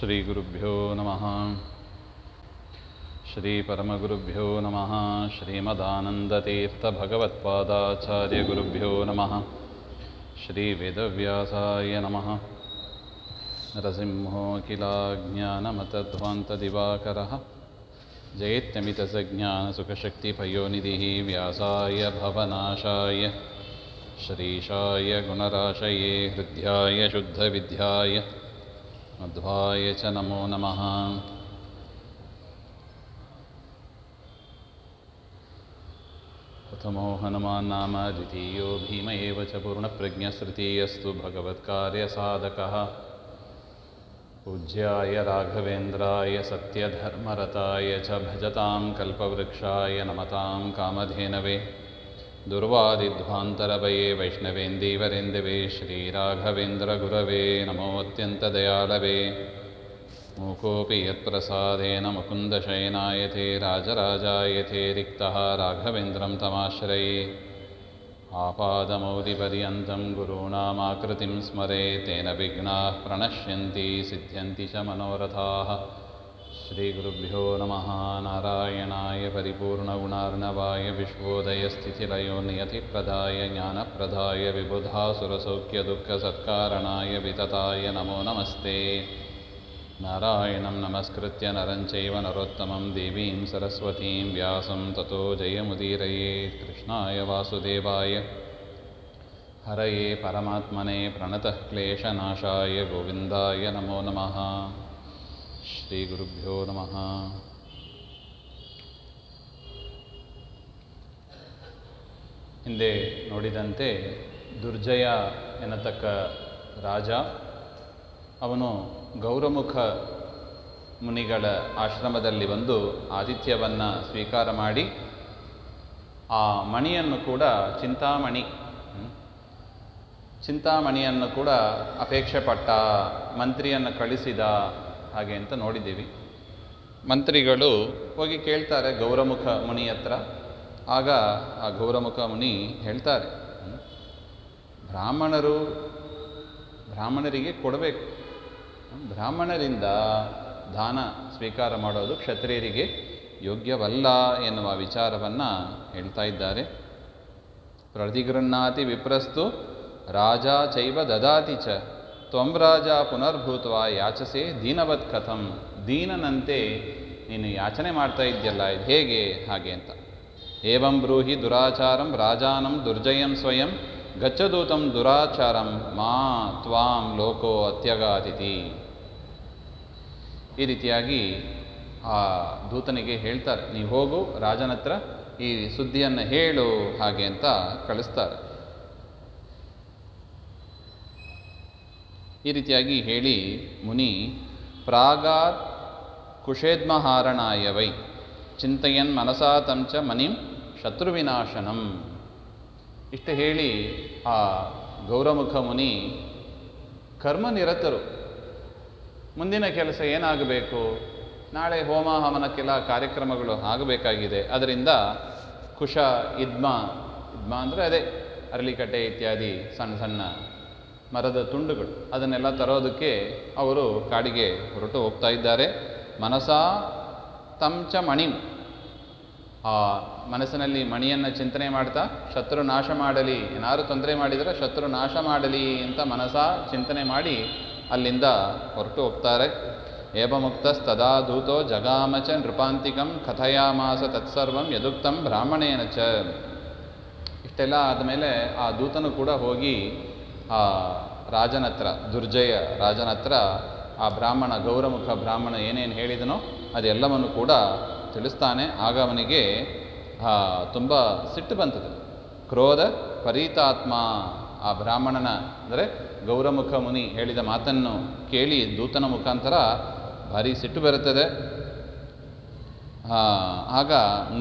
ಶ್ರೀಗುರುಭ್ಯೋ ನಮಃ. ಶ್ರೀಪರಮಗುರುಭ್ಯೋ ನಮಃ. ಶ್ರೀಮದಾನಂದತೀರ್ಥಭಗವತ್ಪಾದಾಚಾರ್ಯಗುರುಭ್ಯೋ ನಮಃ. ಶ್ರೀವೇದವ್ಯಾಸಾಯ ನಮಃ. ನರಸಿಂಹೋऽಖಿಲಾಜ್ಞಾನಮತಧ್ವಾन्तದಿವಾಕರः ಜಯತ್ಯಮಿತಸಜ್ಞಾನಸುಖಶಕ್ತಿಪಯೋನಿಧಿः ವ್ಯಾಸಾಯ ಭವನಾಶಾಯ ಶ್ರೀಶಾಯ ಗುಣರಾಶಯೇ ಹೃದ್ಯಾಯ ಶುದ್ಧವಿದ್ಯಾಯ ಮಧ್ವಾಯ ಚ ನಮೋ ನಮಃ. ಪ್ರಥಮೋ ಹನುಮಾನ್ ನಾಮ ದ್ವಿತೀಯೋ ಭೀಮ ಏವ ಚ ಪೂರ್ಣಪ್ರಜ್ಞಸ್ತೃತೀಯಸ್ತು ಭಗವತ್ಕಾರ್ಯಸಾಧಕಃ. ಪೂಜ್ಯಾಯ ರಾಘವೇಂದ್ರಾಯ ಸತ್ಯಧರ್ಮರತಾಯ ಚ ಭಜತಾಂ ಕಲ್ಪವೃಕ್ಷಾಯ ನಮತಾಂ ಕಾಮಧೇನವೇ. ದುರ್ವಾದಿಧ್ವಾಂತರವಯೇ ವೈಷ್ಣವೇಂದೀವರೇಂದವೇ ಶ್ರೀರಾಘವೇಂದ್ರಗುರವೇ ನಮೋ ಅತ್ಯಂತದಯಾಳವೇ. ಮೂಕೋಪಿ ಯತ್ಪ್ರಸಾದೇನ ಮುಕುಂದಶಯನಾಯತೆ ರಾಜರಾಜಾಯತೆ ರಿಕ್ತಃ ರಾಘವೇಂದ್ರಂ ತಮಾಶ್ರಯೇ. ಆಪಾದಮೌಲಿಪರ್ಯಂతం ಗುರುಣಾಮಾಕೃತಿಂ ಸ್ಮರೇತ್ ತೇನ ವಿಘ್ನಾಃ ಪ್ರಣಶ್ಯಂತಿ ಸಿದ್ಧ್ಯಂತಿ ಚ ಮನೋರಥಾಃ. ಶ್ರೀಗುರುಭ್ಯೋ ನಮಃ. ನಾರಾಯಣಾಯ ಪರಿಪೂರ್ಣಗುಣಾರ್ಣವಾಯ ವಿಶ್ವೋದಯಸ್ಥಿತಿಲಯೋ ನಿಯತಿಪ್ರದಾಯ ಜ್ಞಾನಪ್ರದಾಯ ವಿಬುಧಾಸುರಸೌಖ್ಯದುಃಖಸತ್ಕಾರಣಾಯ ವಿತತಾಯ ನಮೋ ನಮಸ್ತೆ. ನಾರಾಯಣಂ ನಮಸ್ಕೃತ್ಯ ನರಂ ಚೈವ ನರೋತ್ತಮಂ ದೇವೀಂ ಸರಸ್ವತೀಂ ವ್ಯಾಸಂ ತತೋ ಜಯಮುದೀರಯೇತ್. ಕೃಷ್ಣಾಯ ವಾಸುದೇವಾಯ ಹರಯೇ ಪರಮಾತ್ಮನೇ ಪ್ರಣತಃ ಕ್ಲೇಶನಾಶಾಯ ಗೋವಿಂದಾಯ ನಮೋ ನಮಃ. ಶ್ರೀಗುರುಭ್ಯೋ ನಮಃ. ಹಿಂದೆ ನೋಡಿದಂತೆ ದುರ್ಜಯ ಎನ್ನತಕ್ಕ ರಾಜ, ಅವನು ಗೌರಮುಖ ಮುನಿಗಳ ಆಶ್ರಮದಲ್ಲಿ ಬಂದು ಆತಿಥ್ಯವನ್ನು ಸ್ವೀಕಾರ ಮಾಡಿ ಆ ಮಣಿಯನ್ನು ಕೂಡ ಚಿಂತಾಮಣಿಯನ್ನು ಕೂಡ ಅಪೇಕ್ಷೆ ಪಟ್ಟ, ಮಂತ್ರಿಯನ್ನು ಕಳಿಸಿದ ಹಾಗೆ ಅಂತ ನೋಡಿದ್ದೀವಿ. ಮಂತ್ರಿಗಳು ಹೋಗಿ ಕೇಳ್ತಾರೆ ಗೌರಮುಖ ಮುನಿ ಹತ್ರ. ಆಗ ಆ ಗೌರಮುಖ ಮುನಿ ಹೇಳ್ತಾರೆ, ಬ್ರಾಹ್ಮಣರಿಗೆ ಕೊಡಬೇಕು, ಬ್ರಾಹ್ಮಣರಿಂದ ದಾನ ಸ್ವೀಕಾರ ಮಾಡೋದು ಕ್ಷತ್ರಿಯರಿಗೆ ಯೋಗ್ಯವಲ್ಲ ಎನ್ನುವ ವಿಚಾರವನ್ನು ಹೇಳ್ತಾ ಇದ್ದಾರೆ. ಪ್ರತಿಗೃಹ್ಣಾತಿ ವಿಪ್ರಸ್ತು ರಾಜ ಚೈವ ದದಾತಿ ಚ ತ್ವಂ ರಾಜ ಪುನರ್ಭೂತ್ವ ಯಾಚಸೆ ದೀನವತ್ ಕಥಂ. ದೀನನಂತೆ ನೀನು ಯಾಚನೆ ಮಾಡ್ತಾ ಇದ್ಯಲ್ಲ, ಇದು ಹೇಗೆ ಹಾಗೆ ಅಂತ. ಏವಂ ಬ್ರೂಹಿ ದುರಾಚಾರಂ ರಾಜಾನಂ ದುರ್ಜಯಂ ಸ್ವಯಂ ಗಚ್ಚದೂತಂ ದುರಾಚಾರಂ ಮಾ ತ್ವಾಂ ಲೋಕೋ ಅತ್ಯಗಾತಿಥಿ. ಈ ರೀತಿಯಾಗಿ ಆ ದೂತನಿಗೆ ಹೇಳ್ತಾರೆ, ನೀವು ಹೋಗು ರಾಜನ ಹತ್ರ ಈ ಸುದ್ದಿಯನ್ನು ಹೇಳು ಹಾಗೆ ಅಂತ ಕಳಿಸ್ತಾರೆ. ಈ ರೀತಿಯಾಗಿ ಹೇಳಿ ಮುನಿ ಪ್ರಾಗಾತ್ ಕುಶೇದ್ಮಹಾರಣಾಯ ವೈ ಚಿಂತಯನ್ ಮನಸಾ ತಂಚ ಮನಿಂ ಶತ್ರುವಿನಾಶನಂ. ಇಷ್ಟು ಹೇಳಿ ಆ ಗೌರಮುಖ ಮುನಿ ಕರ್ಮನಿರತರು. ಮುಂದಿನ ಕೆಲಸ ಏನಾಗಬೇಕು, ನಾಳೆ ಹೋಮ ಹವನಕ್ಕೆಲ್ಲ ಕಾರ್ಯಕ್ರಮಗಳು ಆಗಬೇಕಾಗಿದೆ. ಅದರಿಂದ ಕುಶ ಇದ್ಮ ಅಂದರೆ ಅದೇ ಅರಳಿಕಟ್ಟೆ ಇತ್ಯಾದಿ ಸಣ್ಣ ಸಣ್ಣ ಮರದ ತುಂಡುಗಳು, ಅದನ್ನೆಲ್ಲ ತರೋದಕ್ಕೆ ಅವರು ಕಾಡಿಗೆ ಹೊರಟು ಹೋಗ್ತಾ ಇದ್ದಾರೆ. ಮನಸಾ ತಂಚ ಮಣಿಂ, ಆ ಮನಸ್ಸಿನಲ್ಲಿ ಮಣಿಯನ್ನು ಚಿಂತನೆ ಮಾಡ್ತಾ ಶತ್ರು ನಾಶ ಮಾಡಲಿ, ಏನಾರು ತೊಂದರೆ ಮಾಡಿದರೆ ಶತ್ರು ನಾಶ ಮಾಡಲಿ ಅಂತ ಮನಸಾ ಚಿಂತನೆ ಮಾಡಿ ಅಲ್ಲಿಂದ ಹೊರಟು ಹೋಗ್ತಾರೆ. ಏವಮುಕ್ತಸ್ತದಾ ದೂತೋ ಜಗಾಮಚ ನೃಪಾಂತಿಕಂ ಕಥಯಾಮಾಸ ತತ್ಸರ್ವಂ ಯದುಕ್ತಂ ಬ್ರಾಹ್ಮಣೇನ ಚ. ಇಷ್ಟೆಲ್ಲ ಆದಮೇಲೆ ಆ ದೂತನು ಕೂಡ ಹೋಗಿ ಆ ರಾಜನ ಹತ್ರ, ದುರ್ಜಯ ರಾಜನ ಹತ್ರ ಆ ಬ್ರಾಹ್ಮಣ, ಗೌರಮುಖ ಬ್ರಾಹ್ಮಣ ಏನೇನು ಹೇಳಿದನೋ ಅದೆಲ್ಲವನ್ನು ಕೂಡ ತಿಳಿಸ್ತಾನೆ. ಆಗ ಅವನಿಗೆ ತುಂಬ ಸಿಟ್ಟು ಬಂತದೆ. ಕ್ರೋಧ ಪರೀತಾತ್ಮ, ಆ ಬ್ರಾಹ್ಮಣನ ಅಂದರೆ ಗೌರಮುಖ ಮುನಿ ಹೇಳಿದ ಮಾತನ್ನು ಕೇಳಿ ದೂತನ ಮುಖಾಂತರ ಭಾರಿ ಸಿಟ್ಟು ಬರುತ್ತದೆ. ಆಗ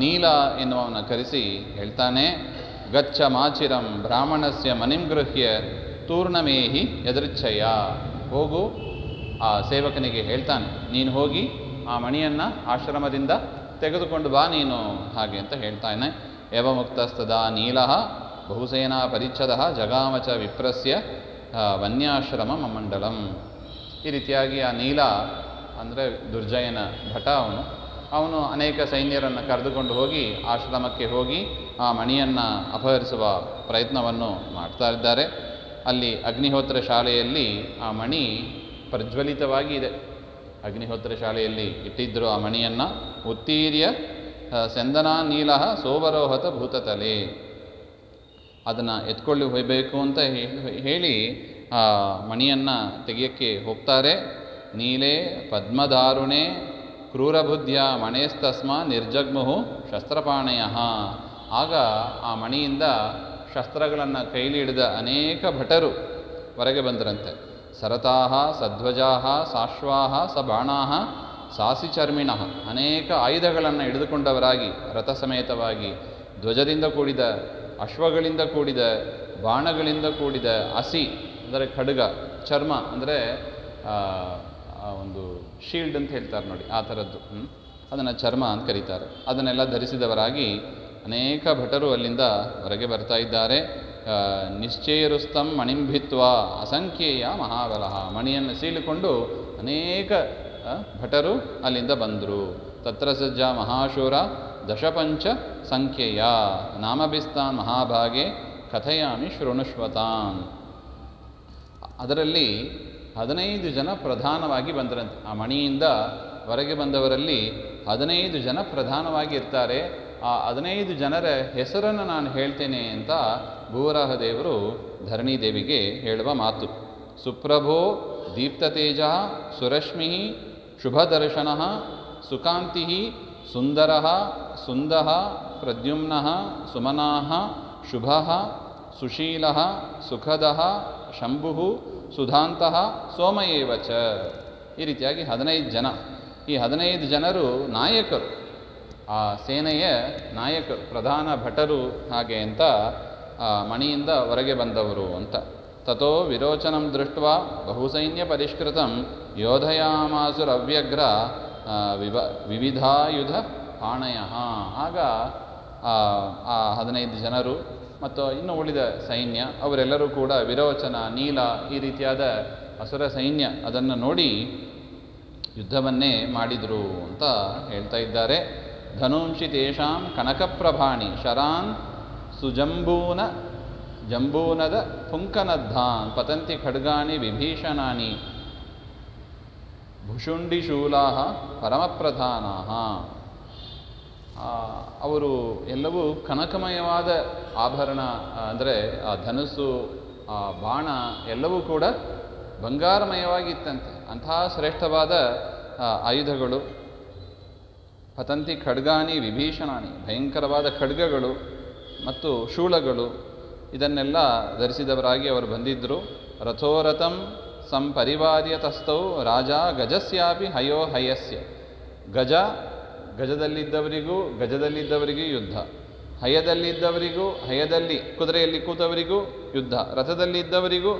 ನೀಲ ಎನ್ನುವವನ ಕರೆಸಿ ಹೇಳ್ತಾನೆ, ಗಚ್ಚ ಮಾಚಿರಂ ಬ್ರಾಹ್ಮಣಸ್ಯ ಮನಿಂ ಗೃಹ್ಯ ತೂರ್ಣಮೇಹಿ ಯದೃಚ್ಛಯ. ಹೋಗು, ಆ ಸೇವಕನಿಗೆ ಹೇಳ್ತಾನೆ, ನೀನು ಹೋಗಿ ಆ ಮಣಿಯನ್ನು ಆಶ್ರಮದಿಂದ ತೆಗೆದುಕೊಂಡು ಬಾ ನೀನು ಹಾಗೆ ಅಂತ ಹೇಳ್ತಾನೆ. ಏವಮುಕ್ತಸ್ತದಾ ನೀಲಃ ಬಹುಸೇನಾ ಪರಿಚ್ಛದಃ ಜಗಾಮಚ ವಿಪ್ರಸ್ಯ ವನ್ಯಾಶ್ರಮ ಮಮಂಡಲಂ. ಈ ರೀತಿಯಾಗಿ ಆ ನೀಲ ಅಂದರೆ ದುರ್ಜಯನ ಭಟ ಅವನು ಅನೇಕ ಸೈನ್ಯರನ್ನು ಕರೆದುಕೊಂಡು ಹೋಗಿ ಆಶ್ರಮಕ್ಕೆ ಹೋಗಿ ಆ ಮಣಿಯನ್ನು ಅಪಹರಿಸುವ ಪ್ರಯತ್ನವನ್ನು ಮಾಡ್ತಾ ಇದ್ದಾರೆ. ಅಲ್ಲಿ ಅಗ್ನಿಹೋತ್ರ ಶಾಲೆಯಲ್ಲಿ ಆ ಮಣಿ ಪ್ರಜ್ವಲಿತವಾಗಿ ಇದೆ. ಅಗ್ನಿಹೋತ್ರ ಶಾಲೆಯಲ್ಲಿ ಇಟ್ಟಿದ್ದರು ಆ ಮಣಿಯನ್ನು. ಉತ್ತೀರ್ಯ ಸಂದನಾ ನೀಲ ಸೋಬರೋಹತ ಭೂತತಲೆ, ಅದನ್ನು ಎತ್ಕೊಳ್ಳಿ ಹೋಗಬೇಕು ಅಂತ ಹೇಳಿ ಆ ಮಣಿಯನ್ನು ತೆಗೆಯೋಕ್ಕೆ ಹೋಗ್ತಾರೆ. ನೀಲೇ ಪದ್ಮದಾರುಣೆ ಕ್ರೂರಬುದ್ಧಿಯ ಮಣೇಸ್ತಸ್ಮ ನಿರ್ಜಗ್ಮುಹು ಶಸ್ತ್ರಪಾಣಯ. ಆಗ ಆ ಮಣಿಯಿಂದ ಶಸ್ತ್ರಗಳನ್ನು ಕೈಲಿ ಹಿಡಿದ ಅನೇಕ ಭಟರು ಹೊರಗೆ ಬಂದರಂತೆ. ಸರತಾಹ ಸಧ್ವಜಾಹ ಸಾಶ್ವಾಹ ಸ ಬಾಣಾಹ ಸಾಸಿಚರ್ಮಿಣಃ, ಅನೇಕ ಆಯುಧಗಳನ್ನು ಹಿಡಿದುಕೊಂಡವರಾಗಿ ರಥ ಸಮೇತವಾಗಿ ಧ್ವಜದಿಂದ ಕೂಡಿದ, ಅಶ್ವಗಳಿಂದ ಕೂಡಿದ, ಬಾಣಗಳಿಂದ ಕೂಡಿದ, ಹಸಿ ಅಂದರೆ ಖಡ್ಗ, ಚರ್ಮ ಅಂದರೆ ಒಂದು ಶೀಲ್ಡ್ ಅಂತ ಹೇಳ್ತಾರೆ ನೋಡಿ, ಆ ಥರದ್ದು, ಅದನ್ನು ಚರ್ಮ ಅಂತ ಕರೀತಾರೆ. ಅದನ್ನೆಲ್ಲ ಧರಿಸಿದವರಾಗಿ ಅನೇಕ ಭಟರು ಅಲ್ಲಿಂದ ಹೊರಗೆ ಬರ್ತಾ ಇದ್ದಾರೆ. ನಿಶ್ಚೇರುಸ್ತಂ ಮಣಿಂಭಿತ್ವ ಅಸಂಖ್ಯೇಯ ಮಹಾಬಲಃ, ಮಣಿಯನ್ನು ಸೀಳಿಕೊಂಡು ಅನೇಕ ಭಟರು ಅಲ್ಲಿಂದ ಬಂದರು. ತತ್ರ ಸಜ್ಜ ಮಹಾಶೂರ ದಶಪಂಚ ಸಂಖ್ಯೆಯ ನಾಮಭಿಸ್ತಾನ್ ಮಹಾಭಾಗೆ ಕಥಯಾಮಿ ಶೃಣುಷ್ವತಾನ್. ಅದರಲ್ಲಿ 15 ಜನ ಪ್ರಧಾನವಾಗಿ ಬಂದರಂತೆ. ಆ ಮಣಿಯಿಂದ ಹೊರಗೆ ಬಂದವರಲ್ಲಿ 15 ಜನ ಪ್ರಧಾನವಾಗಿ ಇರ್ತಾರೆ. ಆ 15 ಜನರ ಹೆಸರನ್ನು ನಾನು ಹೇಳ್ತೇನೆ ಅಂತ ಭೂವರಾಹ ದೇವರು ಧರಣಿ ದೇವಿಗೆ ಹೇಳುವ ಮಾತು. ಸುಪ್ರಭೋ ದೀಪ್ತತೇಜ ಸುರಶ್ಮಿ ಶುಭದರ್ಶನ ಸುಕಾಂತಿ ಸುಂದರ ಸುಂದ ಪ್ರದ್ಯುಮ್ನ ಸುಮನಾ ಶುಭ ಸುಶೀಲ ಸುಖದ ಶಂಭು ಸುಧಾಂತ ಸೋಮಯೇವ ಚ. ಈ ರೀತಿಯಾಗಿ 15 ಜನ. ಈ 15 ಜನರು ನಾಯಕರು, ಆ ಸೇನೆಯ ನಾಯಕರು, ಪ್ರಧಾನ ಭಟರು ಹಾಗೆ ಅಂತ ಮಣಿಯಿಂದ ಹೊರಗೆ ಬಂದವರು ಅಂತ. ತಥೋ ವಿರೋಚನಂ ದೃಷ್ಟ ಬಹುಸೈನ್ಯ ಪರಿಷ್ಕೃತಂ ಯೋಧಯಾಮಾಸುರವ್ಯಗ್ರ ವಿವಿಧಾಯುಧ ಪಾಣಯ. ಆಗ ಆ 15 ಜನರು ಮತ್ತು ಇನ್ನು ಉಳಿದ ಸೈನ್ಯ ಅವರೆಲ್ಲರೂ ಕೂಡ ವಿರೋಚನ, ನೀಲ ಈ ರೀತಿಯಾದ ಅಸುರ ಸೈನ್ಯ ಅದನ್ನು ನೋಡಿ ಯುದ್ಧವನ್ನೇ ಮಾಡಿದರು ಅಂತ ಹೇಳ್ತಾ ಇದ್ದಾರೆ. ಧನುಂಷಿ ತೇಷಾಂ ಕನಕಪ್ರಭಾಣಿ ಶರಾನ್ ಜಂಬೂನದ ಪುಂಕನದ್ಧಾನ್ ಪತಂತಿ ಖಡ್ಗಾನಿ ವಿಭೀಷಣಾನಿ ಭುಷುಂಡಿಶೂಲಾ ಪರಮಪ್ರಧಾನಾ. ಅವರು ಎಲ್ಲವೂ ಕನಕಮಯವಾದ ಆಭರಣ, ಅಂದರೆ ಆ ಧನುಸ್ಸು, ಆ ಬಾಣ ಎಲ್ಲವೂ ಕೂಡ ಬಂಗಾರಮಯವಾಗಿತ್ತಂತೆ. ಅಂತಹ ಶ್ರೇಷ್ಠವಾದ ಆಯುಧಗಳು. ಪತಂತಿ ಖಡ್ಗಾನಿ ವಿಭೀಷಣಾನಿ, ಭಯಂಕರವಾದ ಖಡ್ಗಗಳು ಮತ್ತು ಶೂಲಗಳು, ಇದನ್ನೆಲ್ಲ ಧರಿಸಿದವರಾಗಿ ಅವರು ಬಂದಿದ್ದರು. ರಥೋರಥಂ ಸಂಪರಿವಾರ್ಯತಸ್ಥೌ ರಾಜ ಗಜಸ್ಯಾಪಿ ಹಯೋ ಹಯಸ್ಯ. ಗಜದಲ್ಲಿದ್ದವರಿಗೂ ಯುದ್ಧ, ಹಯದಲ್ಲಿದ್ದವರಿಗೂ ಹಯದಲ್ಲಿ ಕುದುರೆಯಲ್ಲಿ ಕೂತವರಿಗೂ ಯುದ್ಧ, ರಥದಲ್ಲಿದ್ದವರಿಗೂ,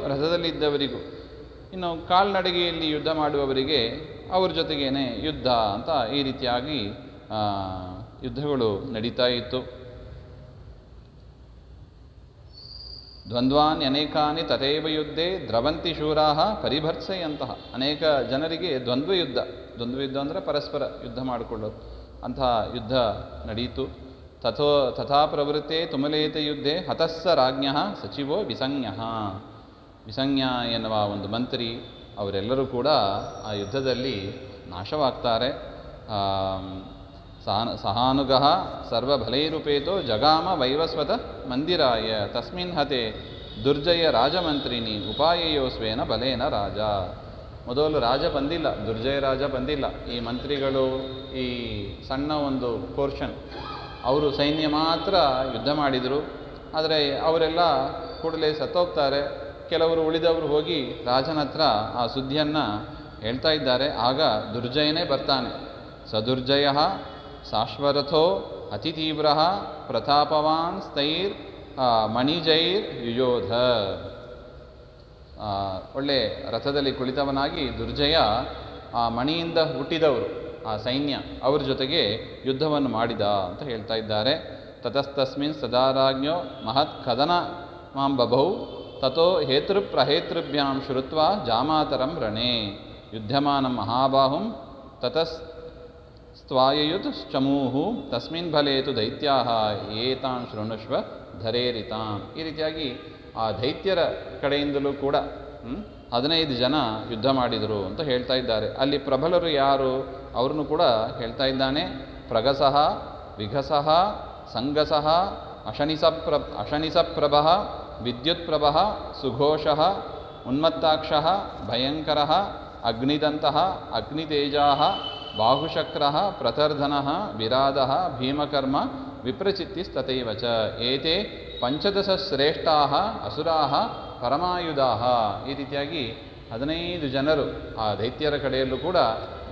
ಇನ್ನು ಕಾಲ್ನಡಿಗೆಯಲ್ಲಿ ಯುದ್ಧ ಮಾಡುವವರಿಗೆ ಅವ್ರ ಜೊತೆಗೇನೆ ಯುದ್ಧ ಅಂತ ಈ ರೀತಿಯಾಗಿ ಯುದ್ಧಗಳು ನಡೀತಾ ಇತ್ತು. ದ್ವಂದ್ವಾನ್ ಅನೇಕಾನಿ ತಥೈವ ಯುದ್ಧೇ ದ್ರವಂತಿ ಶೂರಾಹ ಪರಿಭರ್ಸೆಯಂತಹ. ಅನೇಕ ಜನರಿಗೆ ದ್ವಂದ್ವ ಯುದ್ಧ ಅಂದರೆ ಪರಸ್ಪರ ಯುದ್ಧ ಮಾಡಿಕೊಳ್ಳೋದು, ಅಂತಹ ಯುದ್ಧ ನಡೆಯಿತು. ತಥಾ ಪ್ರವೃತ್ತೆ ತುಮಲೇತ ಯುದ್ಧೇ ಹತಸ್ಸ ರಾಜ್ಞ ಸಚಿವೋ ವಿಸಂಜ್ಞ ಎನ್ನುವ ಒಂದು ಮಂತ್ರಿ, ಅವರೆಲ್ಲರೂ ಕೂಡ ಆ ಯುದ್ಧದಲ್ಲಿ ನಾಶವಾಗ್ತಾರೆ. ಸಹಾನುಗ ಸರ್ವಫಲೈರುಪೇತೋ ಜಗಾಮ ವೈವಸ್ವತ ಮಂದಿರಾಯ ತಸ್ಮಿನ್ ಹತೆ ದುರ್ಜಯ ರಾಜಮಂತ್ರಿನಿ ಉಪಾಯಯೋಸ್ವೇನ ಬಲೇನ ರಾಜ. ಮೊದಲು ರಾಜ ಬಂದಿಲ್ಲ, ದುರ್ಜಯ ರಾಜ ಬಂದಿಲ್ಲ. ಈ ಮಂತ್ರಿಗಳು, ಈ ಸಣ್ಣ ಒಂದು ಪೋರ್ಷನ್, ಅವರು ಸೈನ್ಯ ಮಾತ್ರ ಯುದ್ಧ ಮಾಡಿದರು. ಆದರೆ ಅವರೆಲ್ಲ ಕೂಡಲೇ ಸತ್ತೋಗ್ತಾರೆ. ಕೆಲವರು ಉಳಿದವರು ಹೋಗಿ ರಾಜನ ಹತ್ರ ಆ ಸುದ್ದಿಯನ್ನು ಹೇಳ್ತಾ ಇದ್ದಾರೆ. ಆಗ ದುರ್ಜಯನೇ ಬರ್ತಾನೆ. ಸದುರ್ಜಯ ಸಾಶ್ವರಥೋ ಅತಿತೀವ್ರ ಪ್ರತಾಪವಾನ್ ಸ್ಥೈರ್ ಮಣಿಜೈರ್ ಯುಯೋಧ. ಒಳ್ಳೆ ರಥದಲ್ಲಿ ಕುಳಿತವನಾಗಿ ದುರ್ಜಯ ಆ ಮಣಿಯಿಂದ ಹುಟ್ಟಿದವರು, ಆ ಸೈನ್ಯ, ಅವ್ರ ಜೊತೆಗೆ ಯುದ್ಧವನ್ನು ಮಾಡಿದ ಅಂತ ಹೇಳ್ತಾ ಇದ್ದಾರೆ. ತತಸ್ತಸ್ಮಿನ್ ಸದಾರಾಜ್ಞೋ ಮಹತ್ ಕದನ ಮಾಂ ಬಭೌ ತಥೋ ಹೇತೃಪ್ರಹೇತೃಭ್ಯಾಂ ಶ್ರುತ್ವಾ ಜಾಮಾತರಂ ರಣೇ ಯುದ್ಧಮಾನಂ ಮಹಾಬಾಹುಂ ತತಸ್ತ್ವಾಯಯುತ್ ಚಮೂಹು ತಸ್ಮಿನ್ ಫಲೇತು ದೈತ್ಯಾಹ ಏತಾನ್ ಶೃಣುಷ್ವ ಧರೇರಿತಾಂ. ಈ ರೀತಿಯಾಗಿ ಆ ದೈತ್ಯರ ಕಡೆಯಿಂದಲೂ ಕೂಡ 15 ಜನ ಯುದ್ಧ ಮಾಡಿದರು ಅಂತ ಹೇಳ್ತಾ ಇದ್ದಾರೆ. ಅಲ್ಲಿ ಪ್ರಬಲರು ಯಾರು ಅವ್ರನ್ನು ಕೂಡ ಹೇಳ್ತಾ ಇದ್ದಾನೆ. ಪ್ರಗಸಃ, ವಿಘಸಃ, ಸಂಗಸಃ, ಅಶನಿಸಪ್ರಭಃ, ವಿದ್ಯುತ್ಪ್ರಭಃ, ಸುಘೋಷಃ, ಉನ್ಮತ್ತಾಕ್ಷಃ, ಭಯಂಕರಃ, ಅಗ್ನಿದಂತಃ, ಅಗ್ನಿತೇಜಾಃ, ಬಾಹುಶಕ್ರಃ, ಪ್ರತರ್ಧನಃ, ವಿರಾದಃ, ಭೀಮಕರ್ಮ, ವಿಪ್ರಚಿತ್ತಿಸ್ತಥೈವ ಚ ಏತೆ 15 ಶ್ರೇಷ್ಠಾಃ ಅಸುರಾಃ ಪರಮಾಯುಧಾಃ. ಈ ರೀತಿಯಾಗಿ 15 ಜನರು ಆ ದೈತ್ಯರ ಕಡೆಯಲ್ಲೂ ಕೂಡ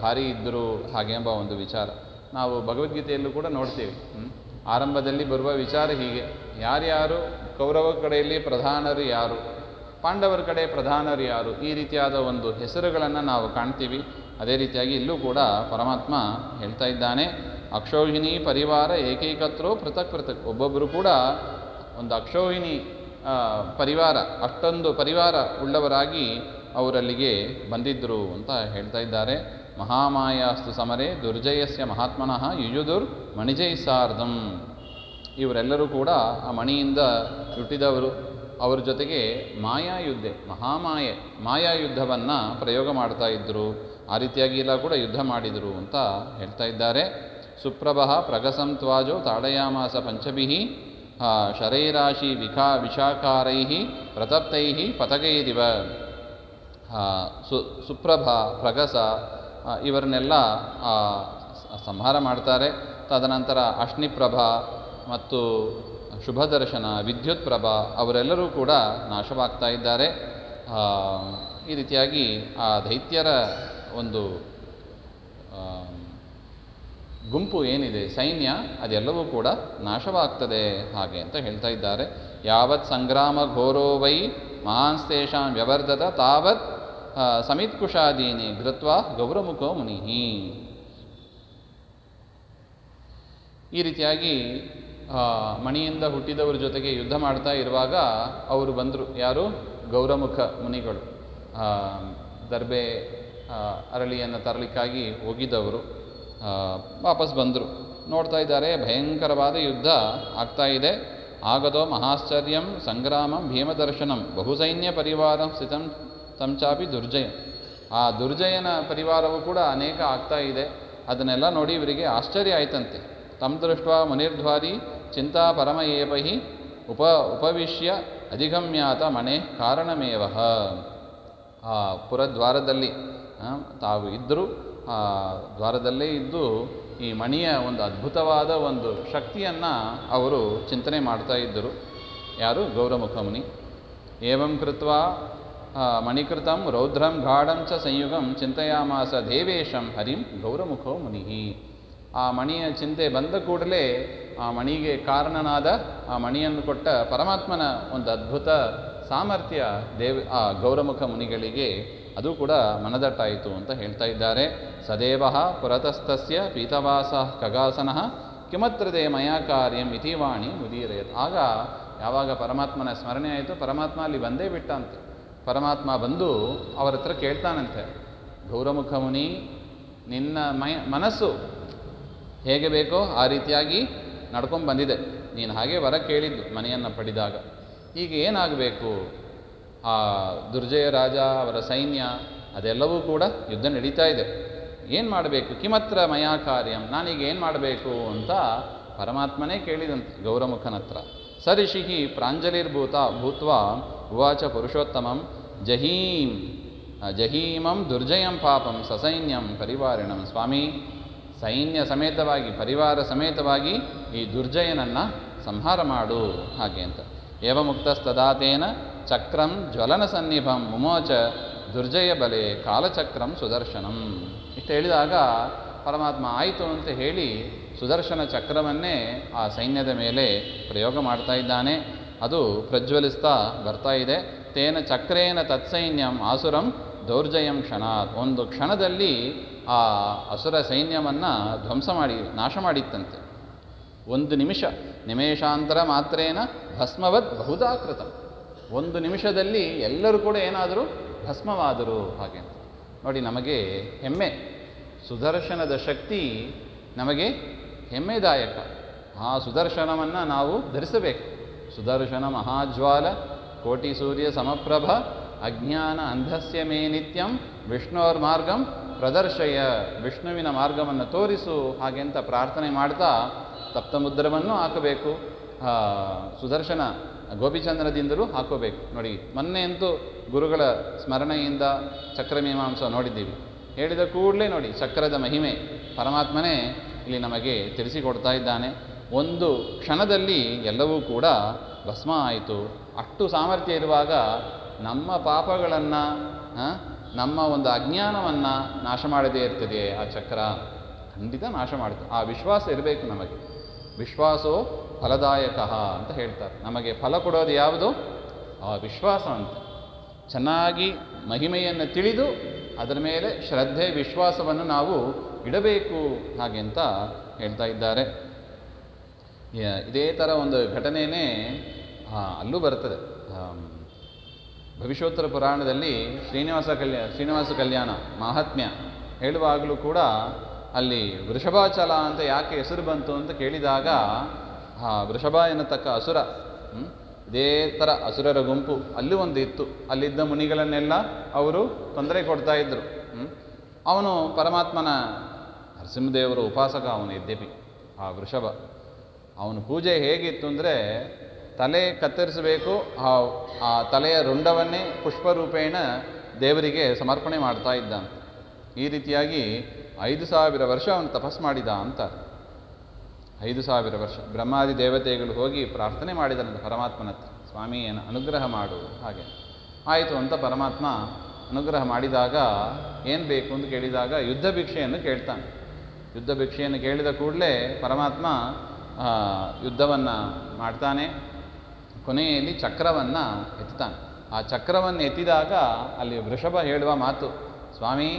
ಭಾರಿ ಇದ್ದರು ಹಾಗೆಂಬ ಒಂದು ವಿಚಾರ ನಾವು ಭಗವದ್ಗೀತೆಯಲ್ಲೂ ಕೂಡ ನೋಡ್ತೀವಿ. ಆರಂಭದಲ್ಲಿ ಬರುವ ವಿಚಾರ ಹೀಗೆ, ಯಾರ್ಯಾರು ಕೌರವ ಕಡೆಯಲ್ಲಿ ಪ್ರಧಾನರು ಯಾರು, ಪಾಂಡವರ ಕಡೆ ಪ್ರಧಾನರು ಯಾರು, ಈ ರೀತಿಯಾದ ಒಂದು ಹೆಸರುಗಳನ್ನು ನಾವು ಕಾಣ್ತೀವಿ. ಅದೇ ರೀತಿಯಾಗಿ ಇಲ್ಲೂ ಕೂಡ ಪರಮಾತ್ಮ ಹೇಳ್ತಾ ಇದ್ದಾನೆ. ಅಕ್ಷೌಹಿಣಿ ಪರಿವಾರ ಏಕೈಕತ್ರೋ ಪೃಥಕ್ ಪೃಥಕ್. ಒಬ್ಬೊಬ್ಬರು ಕೂಡ ಒಂದು ಅಕ್ಷೌಹಿಣಿ ಪರಿವಾರ, ಅಷ್ಟೊಂದು ಪರಿವಾರ ಉಳ್ಳವರಾಗಿ ಅವರಲ್ಲಿಗೆ ಬಂದಿದ್ದರು ಅಂತ ಹೇಳ್ತಾ ಇದ್ದಾರೆ. ಮಹಾಮಾಯಾಸ್ತು ಸಮರೆ ದುರ್ಜಯಸ್ಯ ಮಹಾತ್ಮನಃ ಯುಯುದುರ್ ಮಣಿಜೈ ಸಾರ್ಧಂ. ಇವರೆಲ್ಲರೂ ಕೂಡ ಆ ಮಣಿಯಿಂದ ಹುಟ್ಟಿದವರು. ಅವರ ಜೊತೆಗೆ ಮಾಯಾಯುದ್ಧೆ, ಮಾಯಾಯುದ್ಧವನ್ನು ಪ್ರಯೋಗ ಮಾಡ್ತಾ ಇದ್ದರು. ಆ ರೀತಿಯಾಗಿ ಎಲ್ಲ ಕೂಡ ಯುದ್ಧ ಮಾಡಿದರು ಅಂತ ಹೇಳ್ತಾ ಇದ್ದಾರೆ. ಸುಪ್ರಭಃ ಪ್ರಗಸಂ ತ್ವಾಜೋ ತಾಡಯಾಮಾಸ ಪಂಚಭಿಃ ಶರೈರಾಶಿ ವಿಶಾಕಾರೈ ಪ್ರತಪ್ತೈ ಪತಗೈರಿವ. ಸುಪ್ರಭ, ಪ್ರಗಸ ಇವರನ್ನೆಲ್ಲ ಸಂಹಾರ ಮಾಡ್ತಾರೆ. ತದನಂತರ ಅಶ್ನಿಪ್ರಭ ಮತ್ತು ಶುಭದರ್ಶನ, ವಿದ್ಯುತ್ ಪ್ರಭ ಅವರೆಲ್ಲರೂ ಕೂಡ ನಾಶವಾಗ್ತಾ ಇದ್ದಾರೆ. ಈ ರೀತಿಯಾಗಿ ಆ ದೈತ್ಯರ ಒಂದು ಗುಂಪು ಏನಿದೆ, ಸೈನ್ಯ, ಅದೆಲ್ಲವೂ ಕೂಡ ನಾಶವಾಗ್ತದೆ ಹಾಗೆ ಅಂತ ಹೇಳ್ತಾ ಇದ್ದಾರೆ. ಯಾವತ್ ಸಂಗ್ರಾಮ ಘೋರೋ ವೈ ಮಹಾಂಸ್ತೇಷಾಂ ವ್ಯವರ್ಧತ ತಾವತ್ ಸಮಿತ್ಕುಶಾದೀನಿ ಘೃತ್ವಾ ಗೌರಮುಖೋ ಮುನಿ. ಈ ರೀತಿಯಾಗಿ ಮಣಿಯಿಂದ ಹುಟ್ಟಿದವರ ಜೊತೆಗೆ ಯುದ್ಧ ಮಾಡ್ತಾ ಇರುವಾಗ ಅವರು ಬಂದರು. ಯಾರು? ಗೌರಮುಖ ಮುನಿಗಳು. ದರ್ಬೆ ಅರಳಿಯನ್ನು ತರಲಿಕ್ಕಾಗಿ ಹೋಗಿದ್ದವರು ವಾಪಸ್ ಬಂದರು. ನೋಡ್ತಾ ಇದ್ದಾರೆ, ಭಯಂಕರವಾದ ಯುದ್ಧ ಆಗ್ತಾ ಇದೆ. ಆಗದೋ ಮಹಾಶ್ಚರ್ಯಂ ಸಂಗ್ರಾಮಂ ಭೀಮದರ್ಶನಂ ಬಹುಸೈನ್ಯ ಪರಿವಾರಂ ಸ್ಥಿತಂ ತಂಚಾಪಿ ದುರ್ಜಯಂ. ಆ ದುರ್ಜಯನ ಪರಿವಾರವೂ ಕೂಡ ಅನೇಕ ಆಗ್ತಾ ಇದೆ. ಅದನ್ನೆಲ್ಲ ನೋಡಿ ಇವರಿಗೆ ಆಶ್ಚರ್ಯ ಆಯ್ತಂತೆ. ತಂ ದೃಷ್ಟ ಮುನಿರ್ಧ್ವಾರಿ ಚಿಂತಾ ಪರಮ ಏಪಹಿ ಉಪವಿಶ್ಯ ಅಧಿಗಮ್ಯಾತ ಮಣೆ ಕಾರಣಮೇವ. ಆ ಪುರದ್ವಾರದಲ್ಲಿ ತಾವು ಇದ್ದರು. ಆ ದ್ವಾರದಲ್ಲೇ ಇದ್ದು ಈ ಮಣಿಯ ಒಂದು ಅದ್ಭುತವಾದ ಒಂದು ಶಕ್ತಿಯನ್ನು ಅವರು ಚಿಂತನೆ ಮಾಡ್ತಾ ಇದ್ದರು. ಯಾರು? ಗೌರಮುಖ ಮುನಿ. ಏವಂ ಕೃತ್ವಾ ಮಣಿಕೃತಂ ರೌದ್ರಂ ಗಾಢಂ ಚ ಸಂಯುಗಂ ಚಿಂತೆಯಾಮಾಸ ದೇವೇಶಂ ಹರಿಂ ಗೌರಮುಖೋ ಮುನಿ. ಆ ಮಣಿಯ ಚಿಂತೆ ಬಂದ ಕೂಡಲೇ ಆ ಮಣಿಗೆ ಕಾರಣನಾದ, ಆ ಮಣಿಯನ್ನು ಕೊಟ್ಟ ಪರಮಾತ್ಮನ ಒಂದು ಅದ್ಭುತ ಸಾಮರ್ಥ್ಯ ಆ ಗೌರಮುಖ ಮುನಿಗಳಿಗೆ ಅದು ಕೂಡ ಮನದಟ್ಟಾಯಿತು ಅಂತ ಹೇಳ್ತಾ ಇದ್ದಾರೆ. ಸದೇವ ಪುರತಸ್ಥಸ್ಯ ಪೀತವಾಸ ಖಗಾಸನಃ ಕಿಮತ್ರದೇ ಮಯಾ ಕಾರ್ಯಂ ಇತಿ ವಾಣಿ ಮುದೀರಯತ್. ಆಗ ಯಾವಾಗ ಪರಮಾತ್ಮನ ಸ್ಮರಣೆ ಆಯಿತು, ಪರಮಾತ್ಮ ಅಲ್ಲಿ ಬಂದೇ ಬಿಟ್ಟಂತೆ. ಪರಮಾತ್ಮ ಬಂದು ಅವರ ಹತ್ರ ಕೇಳ್ತಾನಂತೆ, ಗೌರಮುಖ ಮುನಿ, ನಿನ್ನ ಮನಸ್ಸು ಹೇಗೆ ಬೇಕೋ ಆ ರೀತಿಯಾಗಿ ನಡ್ಕೊಂಡು ಬಂದಿದೆ. ನೀನು ಹಾಗೆ ವರ ಕೇಳಿದ್ದು ಮನೆಯನ್ನು ಪಡೆದಾಗ. ಈಗ ಏನಾಗಬೇಕು? ಆ ದುರ್ಜಯ ರಾಜ, ಅವರ ಸೈನ್ಯ ಅದೆಲ್ಲವೂ ಕೂಡ ಯುದ್ಧ ನಡೀತಾ ಇದೆ. ಏನು ಮಾಡಬೇಕು? ಕಿಮತ್ರ ಮಯಾ ಕಾರ್ಯಂ, ನಾನೀಗ ಏನು ಮಾಡಬೇಕು ಅಂತ ಪರಮಾತ್ಮನೇ ಕೇಳಿದಂತೆ ಗೌರಮುಖನ ಹತ್ರ. ಸರಿಷಿಹಿ ಭೂತ್ವಾ ಉವಾಚ ಪುರುಷೋತ್ತಮಂ ಜಹೀಮಂ ದುರ್ಜಯಂ ಪಾಪಂ ಸಸೈನ್ಯಂ ಪರಿವಾರಿಣಂ. ಸ್ವಾಮಿ, ಸೈನ್ಯ ಸಮೇತವಾಗಿ, ಪರಿವಾರ ಸಮೇತವಾಗಿ ಈ ದುರ್ಜಯನನ್ನು ಸಂಹಾರ ಮಾಡು ಹಾಗೆ ಅಂತ. ಏವಮುಕ್ತಸ್ತದಾತೇನ ಚಕ್ರಂ ಜ್ವಲನ ಸನ್ನಿಭಂ ಮುಮೋಚ ದುರ್ಜಯ ಬಲೆ ಕಾಲಚಕ್ರಂ ಸುದರ್ಶನಂ. ಇಷ್ಟು ಹೇಳಿದಾಗ ಪರಮಾತ್ಮ ಆಯಿತು ಅಂತ ಹೇಳಿ ಸುದರ್ಶನ ಚಕ್ರವನ್ನೇ ಆ ಸೈನ್ಯದ ಮೇಲೆ ಪ್ರಯೋಗ ಮಾಡ್ತಾ ಇದ್ದಾನೆ. ಅದು ಪ್ರಜ್ವಲಿಸ್ತಾ ಬರ್ತಾ ಇದೆ. ತೇನ ಚಕ್ರೇನ ತತ್ಸೈನ್ಯಂ ಆಸುರಂ ದೌರ್ಜಯಂ ಕ್ಷಣಾತ್. ಒಂದು ಕ್ಷಣದಲ್ಲಿ ಆ ಅಸುರ ಸೈನ್ಯವನ್ನು ಧ್ವಂಸ ಮಾಡಿ ನಾಶ ಮಾಡಿತ್ತಂತೆ. ಒಂದು ನಿಮೇಷಾಂತರ ಮಾತ್ರೇನ ಭಸ್ಮವದ್ ಬಹುಧಾಕೃತ. ಒಂದು ನಿಮಿಷದಲ್ಲಿ ಎಲ್ಲರೂ ಕೂಡ ಏನಾದರೂ ಭಸ್ಮವಾದರು ಹಾಗೆ ಅಂತ. ನೋಡಿ, ನಮಗೆ ಹೆಮ್ಮೆ. ಸುದರ್ಶನದ ಶಕ್ತಿ ನಮಗೆ ಹೆಮ್ಮೆದಾಯಕ. ಆ ಸುದರ್ಶನವನ್ನು ನಾವು ಧರಿಸಬೇಕು. ಸುದರ್ಶನ ಮಹಾಜ್ವಾಲ ಕೋಟಿ ಸೂರ್ಯ ಸಮಪ್ರಭ ಅಜ್ಞಾನ ಅಂಧಸ್ಯ ಮೇ ನಿತ್ಯಂ ವಿಷ್ಣೋರ್ ಮಾರ್ಗಂ ಪ್ರದರ್ಶಯ. ವಿಷ್ಣುವಿನ ಮಾರ್ಗವನ್ನು ತೋರಿಸು ಹಾಗೆ ಅಂತ ಪ್ರಾರ್ಥನೆ ಮಾಡ್ತಾ ಸಪ್ತಮುದ್ರವನ್ನು ಹಾಕಬೇಕು. ಸುದರ್ಶನ ಗೋಪಿಚಂದ್ರದಿಂದಲೂ ಹಾಕೋಬೇಕು. ನೋಡಿ, ಮೊನ್ನೆ ಅಂತೂ ಗುರುಗಳ ಸ್ಮರಣೆಯಿಂದ ಚಕ್ರಮೀಮಾಂಸ ನೋಡಿದ್ದೀವಿ. ಹೇಳಿದ ಕೂಡಲೇ ನೋಡಿ ಚಕ್ರದ ಮಹಿಮೆ ಪರಮಾತ್ಮನೇ ಇಲ್ಲಿ ನಮಗೆ ತಿಳಿಸಿಕೊಡ್ತಾ ಇದ್ದಾನೆ. ಒಂದು ಕ್ಷಣದಲ್ಲಿ ಎಲ್ಲವೂ ಕೂಡ ಭಸ್ಮ ಆಯಿತು. ಅಷ್ಟು ಸಾಮರ್ಥ್ಯ ಇರುವಾಗ ನಮ್ಮ ಪಾಪಗಳನ್ನು, ನಮ್ಮ ಒಂದು ಅಜ್ಞಾನವನ್ನು ನಾಶ ಮಾಡದೇ ಇರ್ತದೆ ಆ ಚಕ್ರ. ಖಂಡಿತ ನಾಶ ಮಾಡುತ್ತೆ. ಆ ವಿಶ್ವಾಸ ಇರಬೇಕು ನಮಗೆ. ವಿಶ್ವಾಸೋ ಫಲದಾಯಕ ಅಂತ ಹೇಳ್ತಾರೆ. ನಮಗೆ ಫಲ ಕೊಡೋದು ಯಾವುದು? ಆ ವಿಶ್ವಾಸ ಅಂತ. ಚೆನ್ನಾಗಿ ಮಹಿಮೆಯನ್ನು ತಿಳಿದು ಅದರ ಮೇಲೆ ಶ್ರದ್ಧೆ ವಿಶ್ವಾಸವನ್ನು ನಾವು ಇಡಬೇಕು ಹಾಗೆ ಅಂತ ಹೇಳ್ತಾ ಇದ್ದಾರೆ. ಇದೇ ಥರ ಒಂದು ಘಟನೆಯೇ ಅಲ್ಲೂ ಬರ್ತದೆ. ಭವಿಷ್ಯೋತ್ತರ ಪುರಾಣದಲ್ಲಿ ಶ್ರೀನಿವಾಸ ಕಲ್ಯಾಣ ಮಹಾತ್ಮ್ಯ ಹೇಳುವಾಗಲೂ ಕೂಡ ಅಲ್ಲಿ ವೃಷಭಾಚಲ ಅಂತ ಯಾಕೆ ಹೆಸರು ಬಂತು ಅಂತ ಕೇಳಿದಾಗ, ವೃಷಭ ಎನ್ನತಕ್ಕ ಅಸುರ, ಇದೇ ಥರ ಅಸುರರ ಗುಂಪು ಅಲ್ಲಿ ಒಂದು ಇತ್ತು. ಅಲ್ಲಿದ್ದ ಮುನಿಗಳನ್ನೆಲ್ಲ ಅವರು ತೊಂದರೆ ಕೊಡ್ತಾ ಇದ್ದರು. ಅವನು ಪರಮಾತ್ಮನ ನರಸಿಂಹದೇವರ ಉಪಾಸಕ. ಅವನು ಯದ್ಯಪಿ ಆ ವೃಷಭ, ಅವನ ಪೂಜೆ ಹೇಗಿತ್ತು ಅಂದರೆ ತಲೆ ಕತ್ತರಿಸಬೇಕು, ಆ ತಲೆಯ ರುಂಡವನ್ನೇ ಪುಷ್ಪರೂಪೇಣ ದೇವರಿಗೆ ಸಮರ್ಪಣೆ ಮಾಡ್ತಾ ಇದ್ದಂತೆ. ಈ ರೀತಿಯಾಗಿ 5000 ವರ್ಷ ಅವನು ತಪಸ್ ಮಾಡಿದ ಅಂತ. 5000 ವರ್ಷ ಬ್ರಹ್ಮಾದಿ ದೇವತೆಗಳು ಹೋಗಿ ಪ್ರಾರ್ಥನೆ ಮಾಡಿದನಂತೆ ಪರಮಾತ್ಮನ ಹತ್ರ, ಸ್ವಾಮಿ ಏನು ಅನುಗ್ರಹ ಮಾಡು ಹಾಗೆ. ಆಯಿತು ಅಂತ ಪರಮಾತ್ಮ ಅನುಗ್ರಹ ಮಾಡಿದಾಗ ಏನು ಬೇಕು ಅಂತ ಕೇಳಿದಾಗ ಯುದ್ಧ ಭಿಕ್ಷೆಯನ್ನು ಕೇಳ್ತಾನೆ. ಯುದ್ಧ ಭಿಕ್ಷೆಯನ್ನು ಕೇಳಿದ ಕೂಡಲೇ ಪರಮಾತ್ಮ ಯುದ್ಧವನ್ನು ಮಾಡ್ತಾನೆ. ಕೊನೆಯಲ್ಲಿ ಚಕ್ರವನ್ನು ಎತ್ತಾನೆ. ಆ ಚಕ್ರವನ್ನು ಎತ್ತಿದಾಗ ಅಲ್ಲಿ ವೃಷಭ ಹೇಳುವ ಮಾತು, ಸ್ವಾಮಿ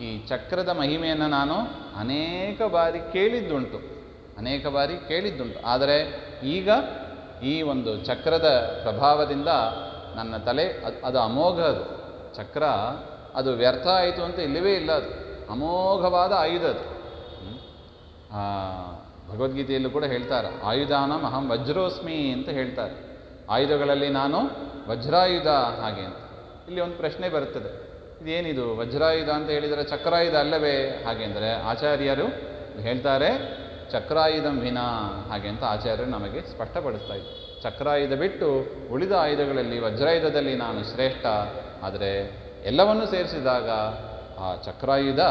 ಈ ಚಕ್ರದ ಮಹಿಮೆಯನ್ನು ನಾನು ಅನೇಕ ಬಾರಿ ಕೇಳಿದ್ದುಂಟು, ಆದರೆ ಈಗ ಈ ಒಂದು ಚಕ್ರದ ಪ್ರಭಾವದಿಂದ ನನ್ನ ತಲೆ ಅದು ಅಮೋಘ. ಅದು ಚಕ್ರ ಅದು ವ್ಯರ್ಥ ಆಯಿತು ಅಂತ ಇಲ್ಲವೇ ಇಲ್ಲ. ಅದು ಅಮೋಘವಾದ ಆಯುಧ. ಅದು ಭಗವದ್ಗೀತೆಯಲ್ಲೂ ಕೂಡ ಹೇಳ್ತಾರೆ, ಆಯುಧಾನಂ ಅಹಂ ವಜ್ರೋಸ್ಮಿ ಅಂತ ಹೇಳ್ತಾರೆ. ಆಯುಧಗಳಲ್ಲಿ ನಾನು ವಜ್ರಾಯುಧ ಹಾಗೆ ಅಂತ. ಇಲ್ಲಿ ಒಂದು ಪ್ರಶ್ನೆ ಬರುತ್ತದೆ, ಇದೇನಿದು ವಜ್ರಾಯುಧ ಅಂತ ಹೇಳಿದರೆ ಚಕ್ರಾಯುಧ ಅಲ್ಲವೇ ಹಾಗೆ ಅಂದರೆ ಆಚಾರ್ಯರು ಹೇಳ್ತಾರೆ ಚಕ್ರಾಯುಧಂ ವಿನಾ ಹಾಗೆ ಅಂತ ಆಚಾರ್ಯರು ನಮಗೆ ಸ್ಪಷ್ಟಪಡಿಸ್ತಾ ಇದ್ದಾರೆ. ಚಕ್ರಾಯುಧ ಬಿಟ್ಟು ಉಳಿದ ಆಯುಧಗಳಲ್ಲಿ ವಜ್ರಾಯುಧದಲ್ಲಿ ನಾನು ಶ್ರೇಷ್ಠ, ಆದರೆ ಎಲ್ಲವನ್ನೂ ಸೇರಿಸಿದಾಗ ಆ ಚಕ್ರಾಯುಧ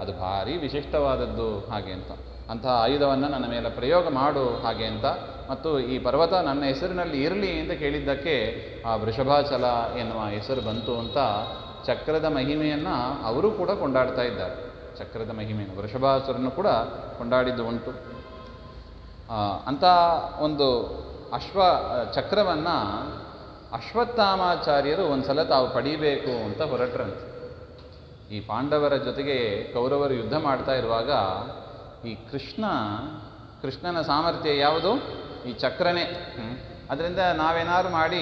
ಅದು ಭಾರಿ ವಿಶಿಷ್ಟವಾದದ್ದು ಹಾಗೆ ಅಂತ. ಅಂತಹ ಆಯುಧವನ್ನು ನನ್ನ ಮೇಲೆ ಪ್ರಯೋಗ ಮಾಡು ಹಾಗೆ ಅಂತ. ಮತ್ತು ಈ ಪರ್ವತ ನನ್ನ ಹೆಸರಿನಲ್ಲಿ ಇರಲಿ ಅಂತ ಕೇಳಿದ್ದಕ್ಕೆ ಆ ವೃಷಭಾಚಲ ಎನ್ನುವ ಹೆಸರು ಬಂತು ಅಂತ ಚಕ್ರದ ಮಹಿಮೆಯನ್ನು ಅವರು ಕೂಡ ಕೊಂಡಾಡ್ತಾ ಇದ್ದಾರೆ. ಚಕ್ರದ ಮಹಿಮೆಯನ್ನು ವೃಷಭಾಸುರನ್ನು ಕೂಡ ಕೊಂಡಾಡಿದ್ದು ಉಂಟು. ಅಂಥ ಒಂದು ಚಕ್ರವನ್ನು ಅಶ್ವತ್ಥಾಮಾಚಾರ್ಯರು ಒಂದು ಸಲ ತಾವು ಪಡೀಬೇಕು ಅಂತ ಹೊರಟ್ರಂತೆ. ಈ ಪಾಂಡವರ ಜೊತೆಗೆ ಕೌರವರು ಯುದ್ಧ ಮಾಡ್ತಾ ಇರುವಾಗ ಈ ಕೃಷ್ಣನ ಸಾಮರ್ಥ್ಯ ಯಾವುದು? ಈ ಚಕ್ರನೇ. ಅದರಿಂದ ನಾವೇನಾದ್ರು ಮಾಡಿ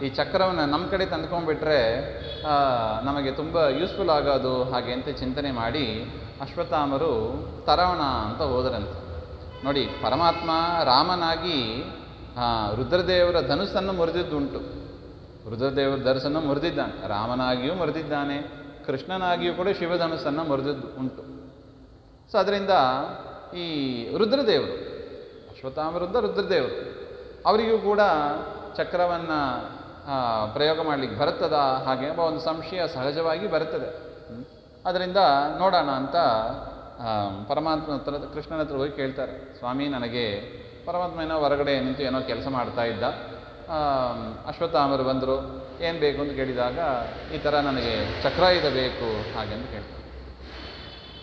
ಈ ಚಕ್ರವನ್ನು ನಮ್ಮ ಕಡೆ ತಂದ್ಕೊಂಡ್ಬಿಟ್ರೆ ನಮಗೆ ತುಂಬ ಯೂಸ್ಫುಲ್ ಆಗೋದು ಹಾಗೆ ಅಂತ ಚಿಂತನೆ ಮಾಡಿ ಅಶ್ವತ್ಥಾಮರು ತರೋಣ ಅಂತ ಹೋದರಂತೆ. ನೋಡಿ, ಪರಮಾತ್ಮ ರಾಮನಾಗಿ ರುದ್ರದೇವರ ಧನುಸ್ಸನ್ನು ಮುರಿದಿದ್ದುಂಟು. ರುದ್ರದೇವರ ಧನುಸ್ಸನ್ನು ಮುರಿದಿದ್ದಾನೆ. ರಾಮನಾಗಿಯೂ ಮುರಿದಿದ್ದಾನೆ, ಕೃಷ್ಣನಾಗಿಯೂ ಕೂಡ ಶಿವಧನುಸ್ಸನ್ನು ಮುರಿದಿದ್ದು ಉಂಟು. ಸೊ ಅದರಿಂದ ಈ ರುದ್ರದೇವರು, ಅಶ್ವತ್ಥಾಮರುದ್ಧ ರುದ್ರದೇವರು, ಅವರಿಗೂ ಕೂಡ ಚಕ್ರವನ್ನು ಪ್ರಯೋಗ ಮಾಡಲಿಕ್ಕೆ ಬರುತ್ತದ ಹಾಗೆ ಎಂಬ ಒಂದು ಸಂಶಯ ಸಹಜವಾಗಿ ಬರುತ್ತದೆ. ಅದರಿಂದ ನೋಡೋಣ ಅಂತ ಪರಮಾತ್ಮನ ಹತ್ರ ಕೃಷ್ಣನ ಹತ್ರ ಹೋಗಿ ಕೇಳ್ತಾರೆ, ಸ್ವಾಮಿ ನನಗೆ ಪರಮಾತ್ಮ ಏನೋ ಹೊರಗಡೆ ನಿಂತು ಏನೋ ಕೆಲಸ ಮಾಡ್ತಾ ಇದ್ದ, ಅಶ್ವತ್ಥಾಮರು ಬಂದರು, ಏನು ಬೇಕು ಅಂತ ಕೇಳಿದಾಗ ಈ ಥರ ನನಗೆ ಚಕ್ರಾಯುಧ ಬೇಕು ಹಾಗೆ ಅಂತ ಕೇಳ್ತಾರೆ.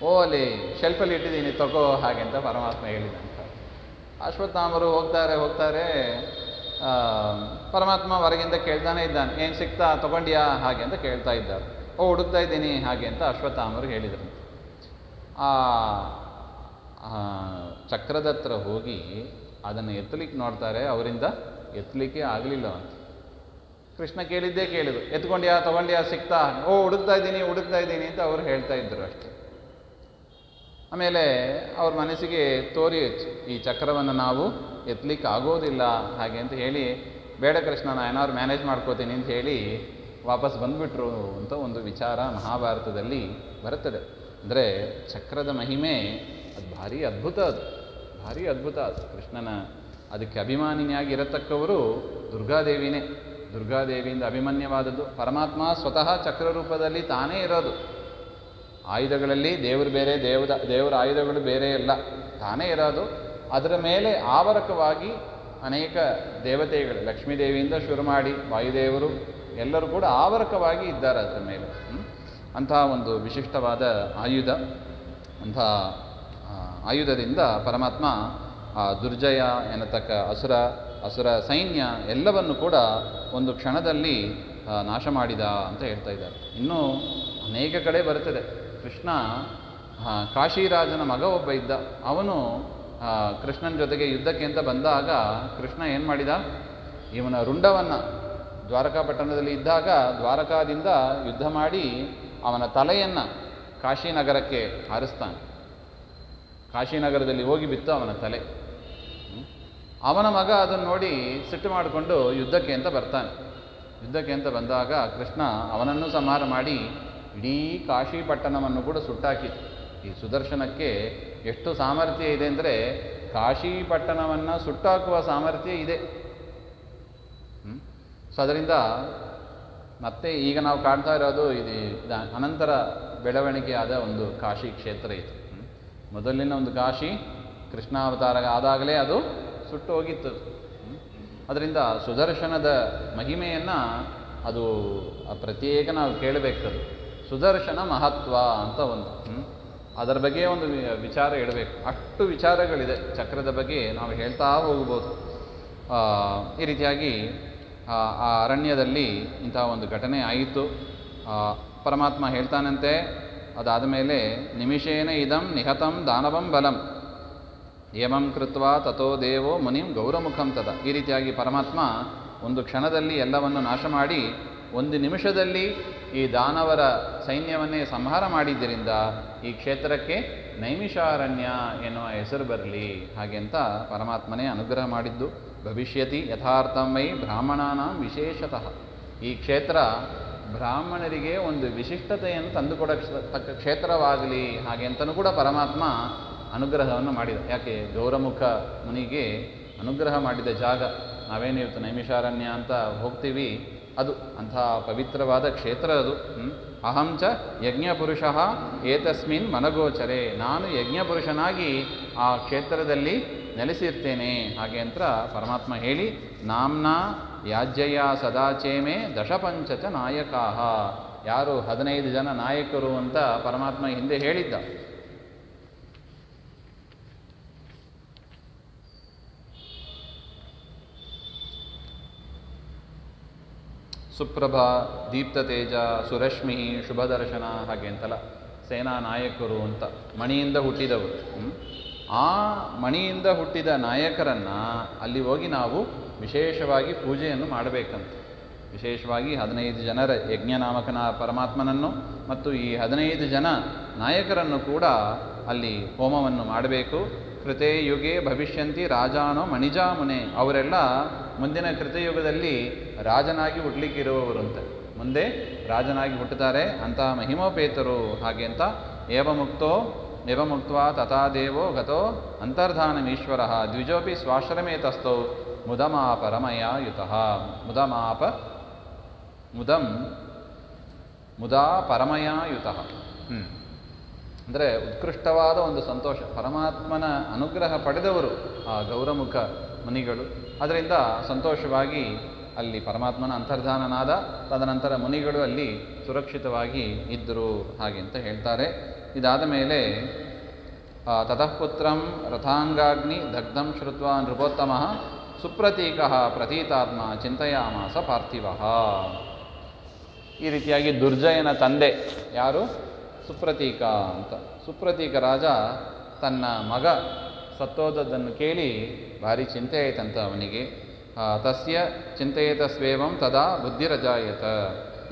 ಓ ಅಲ್ಲಿ ಶೆಲ್ಫಲ್ಲಿ ಇಟ್ಟಿದ್ದೀನಿ ತಗೋ ಹಾಗೆ ಅಂತ ಪರಮಾತ್ಮ ಹೇಳಿದಂತ. ಅಶ್ವತ್ಥಾಮರು ಹೋಗ್ತಾರೆ. ಪರಮಾತ್ಮ ಹೊರಗಿಂದ ಕೇಳ್ತಾನೆ ಇದ್ದಾನೆ, ಏನು ಸಿಗ್ತಾ ತಗೊಂಡ್ಯಾ ಹಾಗೆ ಅಂತ ಕೇಳ್ತಾ ಇದ್ದಾರೆ. ಓ ಹುಡುಕ್ತಾ ಇದ್ದೀನಿ ಹಾಗೆ ಅಂತ ಅಶ್ವತ್ಥಾಮರು ಹೇಳಿದರು. ಆ ಚಕ್ರದ ಹತ್ರ ಹೋಗಿ ಅದನ್ನು ಎತ್ತಲಿಕ್ಕೆ ನೋಡ್ತಾರೆ, ಅವರಿಂದ ಎತ್ತಲಿಕ್ಕೆ ಆಗಲಿಲ್ಲ ಅಂತ. ಕೃಷ್ಣ ಕೇಳಿದ್ದೇ ಕೇಳಿದ್ರು, ಎತ್ಕೊಂಡ್ಯಾ ತಗೊಂಡ್ಯಾ ಸಿಗ್ತಾ? ಓ ಹುಡುಕ್ತಾ ಇದ್ದೀನಿ ಅಂತ ಅವರು ಹೇಳ್ತಾ ಇದ್ದರು ಅಷ್ಟೇ. ಆಮೇಲೆ ಅವ್ರ ಮನಸ್ಸಿಗೆ ತೋರಿ ಈ ಚಕ್ರವನ್ನು ನಾವು ಎತ್ತಲಿಕ್ಕೆ ಆಗೋದಿಲ್ಲ ಹಾಗೆ ಅಂತ ಹೇಳಿ, ಬೇಡ ಕೃಷ್ಣ ನಾನು ಏನಾದ್ರು ಮ್ಯಾನೇಜ್ ಮಾಡ್ಕೋತೀನಿ ಅಂತ ಹೇಳಿ ವಾಪಸ್ ಬಂದುಬಿಟ್ರು ಅಂತ ಒಂದು ವಿಚಾರ ಮಹಾಭಾರತದಲ್ಲಿ ಬರುತ್ತದೆ. ಅಂದರೆ ಚಕ್ರದ ಮಹಿಮೆ ಅದು ಭಾರಿ ಅದ್ಭುತ, ಅದು ಭಾರಿ ಅದ್ಭುತ. ಅದು ಕೃಷ್ಣನ ಅದಕ್ಕೆ ಅಭಿಮಾನಿಯಾಗಿರತಕ್ಕವರು ದುರ್ಗಾದೇವಿನೇ. ದುರ್ಗಾದೇವಿಯಿಂದ ಅಭಿಮನ್ಯವಾದದ್ದು. ಪರಮಾತ್ಮ ಸ್ವತಃ ಚಕ್ರ ರೂಪದಲ್ಲಿ ತಾನೇ ಇರೋದು. ಆಯುಧಗಳಲ್ಲಿ ದೇವರು ಬೇರೆ, ದೇವರ ಆಯುಧಗಳು ಬೇರೆ ಎಲ್ಲ, ತಾನೇ ಇರೋದು. ಅದರ ಮೇಲೆ ಆವರಕವಾಗಿ ಅನೇಕ ದೇವತೆಗಳು, ಲಕ್ಷ್ಮೀದೇವಿಯಿಂದ ಶುರು ಮಾಡಿ ವಾಯುದೇವರು ಎಲ್ಲರೂ ಕೂಡ ಆವರಕವಾಗಿ ಇದ್ದಾರೆ ಅದರ ಮೇಲೆ. ಅಂತಹ ಒಂದು ವಿಶಿಷ್ಟವಾದ ಆಯುಧ. ಅಂಥ ಆಯುಧದಿಂದ ಪರಮಾತ್ಮ ಆ ದುರ್ಜಯ ಎನ್ನತಕ್ಕ ಅಸುರ ಸೈನ್ಯ ಎಲ್ಲವನ್ನು ಕೂಡ ಒಂದು ಕ್ಷಣದಲ್ಲಿ ನಾಶ ಮಾಡಿದ ಅಂತ ಹೇಳ್ತಾ ಇದ್ದಾರೆ. ಇನ್ನೂ ಅನೇಕ ಕಡೆ ಬರುತ್ತದೆ. ಕೃಷ್ಣ ಕಾಶಿರಾಜನ ಮಗ ಒಬ್ಬ ಇದ್ದ. ಅವನು ಕೃಷ್ಣನ ಜೊತೆಗೆ ಯುದ್ಧಕ್ಕೆ ಅಂತ ಬಂದಾಗ ಕೃಷ್ಣ ಏನು ಮಾಡಿದ, ಇವನ ರುಂಡವನ್ನು ದ್ವಾರಕಾಪಟ್ಟಣದಲ್ಲಿ ಇದ್ದಾಗ ದ್ವಾರಕಾದಿಂದ ಯುದ್ಧ ಮಾಡಿ ಅವನ ತಲೆಯನ್ನು ಕಾಶಿನಗರಕ್ಕೆ ಹಾರಿಸ್ತಾನೆ. ಕಾಶಿನಗರದಲ್ಲಿ ಹೋಗಿ ಬಿತ್ತು ಅವನ ತಲೆ. ಅವನ ಮಗ ಅದನ್ನು ನೋಡಿ ಸಿಟ್ಟು ಮಾಡಿಕೊಂಡು ಯುದ್ಧಕ್ಕೆ ಅಂತ ಬರ್ತಾನೆ. ಯುದ್ಧಕ್ಕೆ ಅಂತ ಬಂದಾಗ ಕೃಷ್ಣ ಅವನನ್ನು ಸಂಹಾರ ಮಾಡಿ ಇಡೀ ಕಾಶಿ ಪಟ್ಟಣವನ್ನು ಕೂಡ ಸುಟ್ಟಾಕಿತು. ಈ ಸುದರ್ಶನಕ್ಕೆ ಎಷ್ಟು ಸಾಮರ್ಥ್ಯ ಇದೆ ಅಂದರೆ ಕಾಶಿ ಪಟ್ಟಣವನ್ನು ಸುಟ್ಟಾಕುವ ಸಾಮರ್ಥ್ಯ ಇದೆ. ಸೊ ಅದರಿಂದ ಮತ್ತೆ ಈಗ ನಾವು ಕಾಣ್ತಾ ಇರೋದು ಇದು ಅನಂತರ ಬೆಳವಣಿಗೆಯಾದ ಒಂದು ಕಾಶಿ ಕ್ಷೇತ್ರ ಇದು. ಮೊದಲಿನ ಒಂದು ಕಾಶಿ ಕೃಷ್ಣಾವತಾರ ಆದಾಗಲೇ ಅದು ಸುಟ್ಟು ಹೋಗಿತ್ತು. ಅದರಿಂದ ಸುದರ್ಶನದ ಮಹಿಮೆಯನ್ನು ಅದು ಪ್ರತ್ಯೇಕ ನಾವು ಕೇಳಬೇಕದು. ಸುದರ್ಶನ ಮಹತ್ವ ಅಂತ ಒಂದು ಅದರ ಬಗ್ಗೆ ಒಂದು ವಿಚಾರ ಇಡಬೇಕು. ಅಷ್ಟು ವಿಚಾರಗಳಿದೆ ಚಕ್ರದ ಬಗ್ಗೆ, ನಾವು ಹೇಳ್ತಾ ಹೋಗ್ಬೋದು. ಈ ರೀತಿಯಾಗಿ ಆ ಅರಣ್ಯದಲ್ಲಿ ಇಂಥ ಒಂದು ಘಟನೆ ಆಯಿತು. ಪರಮಾತ್ಮ ಹೇಳ್ತಾನಂತೆ, ಅದಾದ ಮೇಲೆ ನಿಮಿಷೇನ ಇದಂ ನಿಹತಂ ದಾನವಂ ಬಲಂ ಏವಂ ಕೃತ್ವ ತಥೋ ದೇವೋ ಮುನಿಂ ಗೌರಮುಖಂ ತದ. ಈ ರೀತಿಯಾಗಿ ಪರಮಾತ್ಮ ಒಂದು ಕ್ಷಣದಲ್ಲಿ ಎಲ್ಲವನ್ನು ನಾಶ ಮಾಡಿ ಒಂದು ನಿಮಿಷದಲ್ಲಿ ಈ ದಾನವರ ಸೈನ್ಯವನ್ನೇ ಸಂಹಾರ ಮಾಡಿದ್ದರಿಂದ ಈ ಕ್ಷೇತ್ರಕ್ಕೆ ನೈಮಿಷಾರಣ್ಯ ಎನ್ನುವ ಹೆಸರು ಬರಲಿ ಹಾಗೆ ಅಂತ ಪರಮಾತ್ಮನೇ ಅನುಗ್ರಹ ಮಾಡಿದ್ದು. ಭವಿಷ್ಯತಿ ಯಥಾರ್ಥಮೈ ಬ್ರಾಹ್ಮಣಾನಾಂ ವಿಶೇಷತಃ. ಈ ಕ್ಷೇತ್ರ ಬ್ರಾಹ್ಮಣರಿಗೆ ಒಂದು ವಿಶಿಷ್ಟತೆಯನ್ನು ತಂದುಕೊಡತಕ್ಕ ಕ್ಷೇತ್ರವಾಗಲಿ ಹಾಗೆ ಅಂತಲೂ ಕೂಡ ಪರಮಾತ್ಮ ಅನುಗ್ರಹವನ್ನು ಮಾಡಿದ. ಯಾಕೆ ಗೌರಮುಖ ಮುನಿಗೆ ಅನುಗ್ರಹ ಮಾಡಿದ ಜಾಗ. ನಾವೇನು ಇವತ್ತು ನೈಮಿಷಾರಣ್ಯ ಅಂತ ಹೋಗ್ತೀವಿ, ಅದು ಅಂಥ ಪವಿತ್ರವಾದ ಕ್ಷೇತ್ರ ಅದು. ಅಹಂಚ ಯಜ್ಞಪುರುಷಃ ಏತಸ್ಮಿನ್ ಮನಗೋಚರೆ. ನಾನು ಯಜ್ಞಪುರುಷನಾಗಿ ಆ ಕ್ಷೇತ್ರದಲ್ಲಿ ನೆಲೆಸಿರ್ತೇನೆ ಹಾಗೆ ಅಂತ ಪರಮಾತ್ಮ ಹೇಳಿ, ನಾಮ್ನಾ ಯಾಜ್ಯಯ ಸದಾಚೇಮೆ ದಶಪಂಚಚ ನಾಯಕಾಹ. ಯಾರು 15 ಜನ ನಾಯಕರು ಅಂತ ಪರಮಾತ್ಮ ಹಿಂದೆ ಹೇಳಿದ್ದ. ಸುಪ್ರಭಾ, ದೀಪ್ತತೇಜ, ಸುರಶ್ಮಿ, ಶುಭದರ್ಶನ ಹಾಗೆ ಅಂತಲ್ಲ, ಸೇನಾ ನಾಯಕರು ಅಂತ ಮಣಿಯಿಂದ ಹುಟ್ಟಿದವರು. ಆ ಮಣಿಯಿಂದ ಹುಟ್ಟಿದ ನಾಯಕರನ್ನು ಅಲ್ಲಿ ಹೋಗಿ ನಾವು ವಿಶೇಷವಾಗಿ ಪೂಜೆಯನ್ನು ಮಾಡಬೇಕಂತ. ವಿಶೇಷವಾಗಿ 15 ಜನರ ಯಜ್ಞನಾಮಕನ ಪರಮಾತ್ಮನನ್ನು ಮತ್ತು ಈ 15 ಜನ ನಾಯಕರನ್ನು ಕೂಡ ಅಲ್ಲಿ ಹೋಮವನ್ನು ಮಾಡಬೇಕು. ಕೃತೆ ಯುಗೆ ಭವಿಷ್ಯಂತಿ ರಾಜಾನೋ ಮಣಿಜಾಮುನೆ. ಅವರೆಲ್ಲ ಮುಂದಿನ ಕೃತಯುಗದಲ್ಲಿ ರಾಜನಾಗಿ ಹುಟ್ಟಲಿಕ್ಕಿರುವವರಂತೆ, ಮುಂದೆ ರಾಜನಾಗಿ ಹುಟ್ಟುತ್ತಾರೆ ಅಂತ ಮಹಿಮೋಪೇತರು ಹಾಗೆ ಅಂತ. ಏವಮುಕ್ತ್ವಾ ತಥಾ ದೇವೋ ಗತೋ ಅಂತರ್ಧಾನಮೀಶ್ವರ ದ್ವಿಜೋಪಿ ಸ್ವಾಶ್ರಮೇ ತಸ್ಥೌ ಮುದಮಾಪ ರಮಯ ಯುತಃ. ಮುದಾ ಪರಮಯ ಯುತಃ. ಅಂದರೆ ಉತ್ಕೃಷ್ಟವಾದ ಒಂದು ಸಂತೋಷ. ಪರಮಾತ್ಮನ ಅನುಗ್ರಹ ಪಡೆದವರು ಆ ಗೌರಮುಖ ಮುನಿಗಳು. ಅದರಿಂದ ಸಂತೋಷವಾಗಿ ಅಲ್ಲಿ ಪರಮಾತ್ಮನ ಅಂತರ್ಧಾನನಾದ. ತದನಂತರ ಮುನಿಗಳು ಅಲ್ಲಿ ಸುರಕ್ಷಿತವಾಗಿ ಇದ್ದರು ಹಾಗೆ ಅಂತ ಹೇಳ್ತಾರೆ. ಇದಾದ ಮೇಲೆ ತತಃಪುತ್ರಂ ರಥಾಂಗಾಗ್ನಿ ದಗ್ಧಂ ಶ್ರುತ್ವಾ ನೃಪೋತ್ತಮಃ ಸುಪ್ರತೀಕಃ ಪ್ರತೀತಾತ್ಮ ಚಿಂತೆಯಾಮಾಸ ಪಾರ್ಥಿವಃ. ಈ ರೀತಿಯಾಗಿ ದುರ್ಜಯನ ತಂದೆ ಯಾರು? ಸುಪ್ರತೀಕ ಅಂತ. ಸುಪ್ರತೀಕ ರಾಜ ತನ್ನ ಮಗ ಸತ್ತೋದದ್ದನ್ನು ಕೇಳಿ ಭಾರಿ ಚಿಂತೆ ಆಯ್ತಂತ ಅವನಿಗೆ. ತಸ್ಯ ಚಿಂತೆಯತಸ್ವೇವಂ ತದಾ ಬುದ್ಧಿರಜಾಯತ.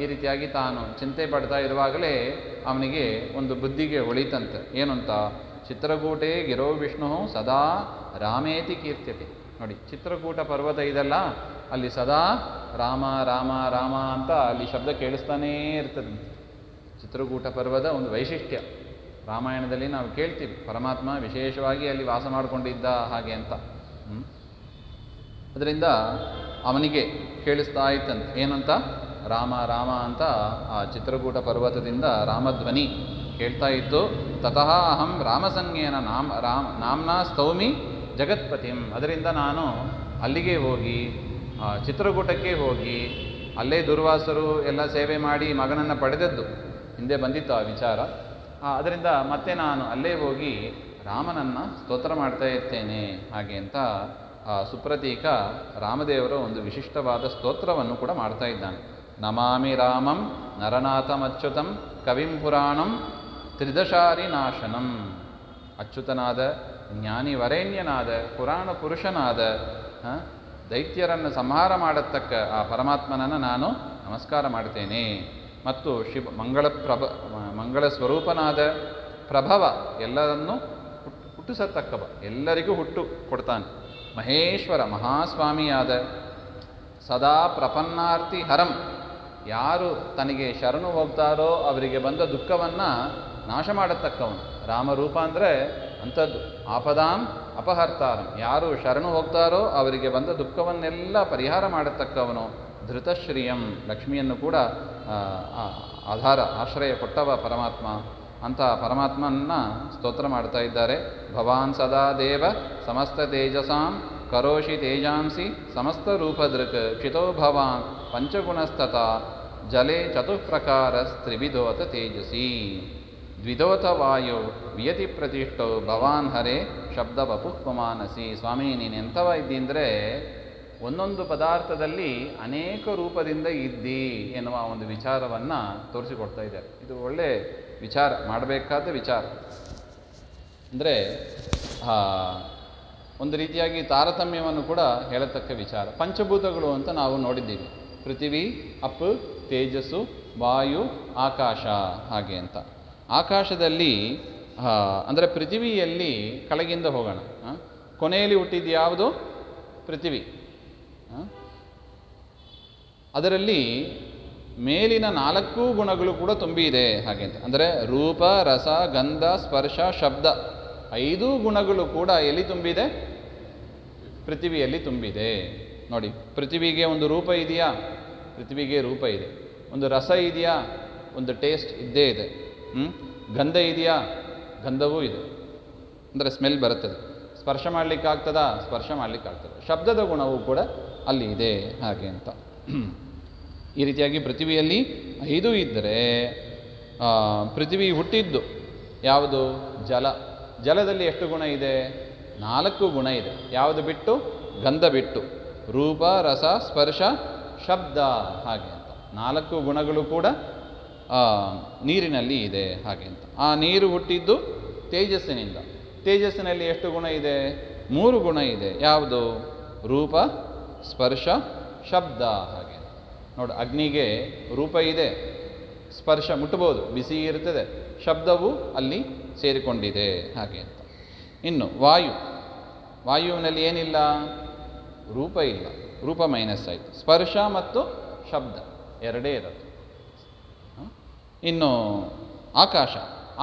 ಈ ರೀತಿಯಾಗಿ ತಾನು ಚಿಂತೆ ಪಡ್ತಾ ಇರುವಾಗಲೇ ಅವನಿಗೆ ಒಂದು ಬುದ್ಧಿಗೆ ಹೊಳಿತಂತೆ. ಏನು ಅಂತ? ಚಿತ್ರಕೂಟೇ ಗಿರೋ ವಿಷ್ಣು ಸದಾ ರಾಮೇತಿ ಕೀರ್ತ್ಯತೆ. ನೋಡಿ, ಚಿತ್ರಕೂಟ ಪರ್ವತ ಇದೆಲ್ಲ, ಅಲ್ಲಿ ಸದಾ ರಾಮ ರಾಮ ರಾಮ ಅಂತ ಅಲ್ಲಿ ಶಬ್ದ ಕೇಳಿಸ್ತಾನೇ ಇರ್ತದೆ. ಚಿತ್ರಕೂಟ ಪರ್ವತ ಒಂದು ವೈಶಿಷ್ಟ್ಯ. ರಾಮಾಯಣದಲ್ಲಿ ನಾವು ಕೇಳ್ತೀವಿ, ಪರಮಾತ್ಮ ವಿಶೇಷವಾಗಿ ಅಲ್ಲಿ ವಾಸ ಮಾಡಿಕೊಂಡಿದ್ದ ಹಾಗೆ ಅಂತ. ಅದರಿಂದ ಅವನಿಗೆ ಕೇಳಿಸ್ತಾ ಇತ್ತಂತೆ, ಏನಂತ? ರಾಮ ರಾಮ ಅಂತ ಆ ಚಿತ್ರಕೂಟ ಪರ್ವತದಿಂದ ರಾಮಧ್ವನಿ ಕೇಳ್ತಾ ಇತ್ತು. ತತಃ ಅಹಂ ರಾಮಸಂಜ್ಞೇನ ನಾಮ್ನಾ ಸ್ತೌಮಿ ಜಗತ್ಪತಿಂ. ಅದರಿಂದ ನಾನು ಅಲ್ಲಿಗೆ ಹೋಗಿ, ಚಿತ್ರಕೂಟಕ್ಕೆ ಹೋಗಿ, ಅಲ್ಲೇ ದುರ್ವಾಸರು ಎಲ್ಲ ಸೇವೆ ಮಾಡಿ ಮಗನನ್ನು ಪಡೆದದ್ದು ಹಿಂದೆ ಬಂದಿತ್ತು ಆ ವಿಚಾರ. ಅದರಿಂದ ಮತ್ತೆ ನಾನು ಅಲ್ಲೇ ಹೋಗಿ ರಾಮನನ್ನು ಸ್ತೋತ್ರ ಮಾಡ್ತಾ ಇರ್ತೇನೆ ಹಾಗೆ ಅಂತ ಸುಪ್ರತೀಕ ರಾಮದೇವರ ಒಂದು ವಿಶಿಷ್ಟವಾದ ಸ್ತೋತ್ರವನ್ನು ಕೂಡ ಮಾಡ್ತಾ ಇದ್ದಾನೆ. ನಮಾಮಿ ರಾಮಂ ನರನಾಥಮಚ್ಯುತಂ ಕವಿಂ ಪುರಾಣಂ ತ್ರಿದಶಾರಿ ನಾಶನಂ. ಅಚ್ಯುತನಾದ, ಜ್ಞಾನಿ ವರೇಣ್ಯನಾದ, ಪುರಾಣ ಪುರುಷನಾದ, ದೈತ್ಯರನ್ನು ಸಂಹಾರ ಮಾಡತಕ್ಕ ಆ ಪರಮಾತ್ಮನನ್ನು ನಾನು ನಮಸ್ಕಾರ ಮಾಡ್ತೇನೆ. ಮತ್ತು ಮಂಗಳ ಸ್ವರೂಪನಾದ ಪ್ರಭವ, ಎಲ್ಲರನ್ನು ಹುಟ್ಟಿಸತಕ್ಕವ, ಎಲ್ಲರಿಗೂ ಹುಟ್ಟು ಕೊಡ್ತಾನೆ. ಮಹೇಶ್ವರ, ಮಹಾಸ್ವಾಮಿಯಾದ, ಸದಾ ಪ್ರಪನ್ನಾರ್ಥಿ ಹರಂ, ಯಾರು ತನಗೆ ಶರಣು ಹೋಗ್ತಾರೋ ಅವರಿಗೆ ಬಂದ ದುಃಖವನ್ನು ನಾಶ ಮಾಡತಕ್ಕವನು. ರಾಮರೂಪ ಅಂದರೆ ಅಂಥದ್ದು. ಆಪದಾಂ ಅಪಹರ್ತಾರಂ, ಯಾರು ಶರಣು ಹೋಗ್ತಾರೋ ಅವರಿಗೆ ಬಂದ ದುಃಖವನ್ನೆಲ್ಲ ಪರಿಹಾರ ಮಾಡತಕ್ಕವನು. ಧೃತಶ್ರಿಯಂ, ಲಕ್ಷ್ಮಿಯನ್ನು ಕೂಡ ಆಧಾರ ಆಶ್ರಯ ಕೊಟ್ಟವ ಪರಮಾತ್ಮ ಅಂತ ಪರಮಾತ್ಮನ ಸ್ತೋತ್ರ ಮಾಡ್ತಾ ಇದ್ದಾರೆ. ಭವಾನ್ ಸದಾ ದೇವ ಸಮಸ್ತ ತೇಜಸಾಂ ಕರೋಷಿ ತೇಜಾಂಸಿ ಸಮಸ್ತ ರೂಪದೃಕ್ ಕ್ಷಿತೋ ಭವಾನ್ ಪಂಚಗುಣಸ್ತತ ಜಲೆ ಚತುಃಪ್ರಕಾರ ತ್ರಿವಿಧೋತ ತೇಜಸಿ ದ್ವಿಧೋತ ವಾಯು ವಿಯತಿ ಪ್ರತಿಷ್ಠೋ ಭವಾನ್ ಹರೇ ಶಬ್ದ ವಪುಃಪಮಾನಸಿ. ಸ್ವಾಮಿ, ನೀನು ಎಂಥವ ಇದ್ದಿ ಅಂದರೆ ಒಂದೊಂದು ಪದಾರ್ಥದಲ್ಲಿ ಅನೇಕ ರೂಪದಿಂದ ಇದ್ದಿ ಎನ್ನುವ ಒಂದು ವಿಚಾರವನ್ನು ತೋರಿಸಿಕೊಡ್ತಾ ಇದ್ದಾರೆ. ಇದು ಒಳ್ಳೆ ವಿಚಾರ, ಮಾಡಬೇಕಾದ ವಿಚಾರ. ಅಂದರೆ ಒಂದು ರೀತಿಯಾಗಿ ತಾರತಮ್ಯವನ್ನು ಕೂಡ ಹೇಳತಕ್ಕ ವಿಚಾರ. ಪಂಚಭೂತಗಳು ಅಂತ ನಾವು ನೋಡಿದ್ದೀವಿ. ಪೃಥ್ವಿ, ಅಪ್, ತೇಜಸ್ಸು, ವಾಯು, ಆಕಾಶ ಹಾಗೆ ಅಂತ. ಆಕಾಶದಲ್ಲಿ ಅಂದರೆ ಪೃಥ್ವಿಯಲ್ಲಿ ಕೆಳಗಿಂದ ಹೋಗೋಣ. ಕೊನೆಯಲ್ಲಿ ಹುಟ್ಟಿದ್ದು ಯಾವುದು? ಪೃಥ್ವಿ. ಅದರಲ್ಲಿ ಮೇಲಿನ 4 ಗುಣಗಳು ಕೂಡ ತುಂಬಿ ಇದೆ ಹಾಗೆ ಅಂತ. ಅಂದರೆ ರೂಪ, ರಸ, ಗಂಧ, ಸ್ಪರ್ಶ, ಶಬ್ದ 5 ಗುಣಗಳು ಕೂಡ ಎಲ್ಲಿ ತುಂಬಿದೆ? ಪೃಥ್ವಿಯಲ್ಲಿ ತುಂಬಿದೆ. ನೋಡಿ, ಪೃಥ್ವಿಗೆ ಒಂದು ರೂಪ ಇದೆಯಾ? ಪೃಥ್ವಿಗೆ ರೂಪ ಇದೆ. ಒಂದು ರಸ ಇದೆಯಾ? ಒಂದು ಟೇಸ್ಟ್ ಇದ್ದೇ ಇದೆ. ಗಂಧ ಇದೆಯಾ? ಗಂಧವೂ ಇದೆ, ಅಂದರೆ ಸ್ಮೆಲ್ ಬರುತ್ತದೆ. ಸ್ಪರ್ಶ ಮಾಡಲಿಕ್ಕಾಗ್ತದಾ? ಸ್ಪರ್ಶ ಮಾಡಲಿಕ್ಕಾಗ್ತದೆ. ಶಬ್ದದ ಗುಣವೂ ಕೂಡ ಅಲ್ಲಿ ಇದೆ ಹಾಗೆ ಅಂತ. ಈ ರೀತಿಯಾಗಿ ಪೃಥ್ವಿಯಲ್ಲಿ 5 ಇದ್ದರೆ ಪೃಥ್ವಿ ಹುಟ್ಟಿದ್ದು ಯಾವುದು? ಜಲ. ಜಲದಲ್ಲಿ ಎಷ್ಟು ಗುಣ ಇದೆ? 4 ಗುಣ ಇದೆ. ಯಾವುದು ಬಿಟ್ಟು? ಗಂಧ ಬಿಟ್ಟು. ರೂಪ, ರಸ, ಸ್ಪರ್ಶ, ಶಬ್ದ ಹಾಗೆ ಅಂತ 4 ಗುಣಗಳು ಕೂಡ ನೀರಿನಲ್ಲಿ ಇದೆ ಹಾಗೆ ಅಂತ. ಆ ನೀರು ಹುಟ್ಟಿದ್ದು ತೇಜಸ್ಸಿನಿಂದ. ತೇಜಸ್ಸಿನಲ್ಲಿ ಎಷ್ಟು ಗುಣ ಇದೆ? 3 ಗುಣ ಇದೆ. ಯಾವುದು? ರೂಪ, ಸ್ಪರ್ಶ, ಶಬ್ದ ಹಾಗೆ. ನೋಡಿ, ಅಗ್ನಿಗೆ ರೂಪ ಇದೆ, ಸ್ಪರ್ಶ ಮುಟ್ಟಬಹುದು, ಬಿಸಿ ಇರ್ತದೆ, ಶಬ್ದವು ಅಲ್ಲಿ ಸೇರಿಕೊಂಡಿದೆ ಹಾಗೆ ಅಂತ. ಇನ್ನು ವಾಯು, ವಾಯುವಿನಲ್ಲಿ ಏನಿಲ್ಲ? ರೂಪ ಇಲ್ಲ, ರೂಪ ಮೈನಸ್ ಆಯಿತು. ಸ್ಪರ್ಶ ಮತ್ತು ಶಬ್ದ ಎರಡೇ ಇರೋದು. ಇನ್ನು ಆಕಾಶ,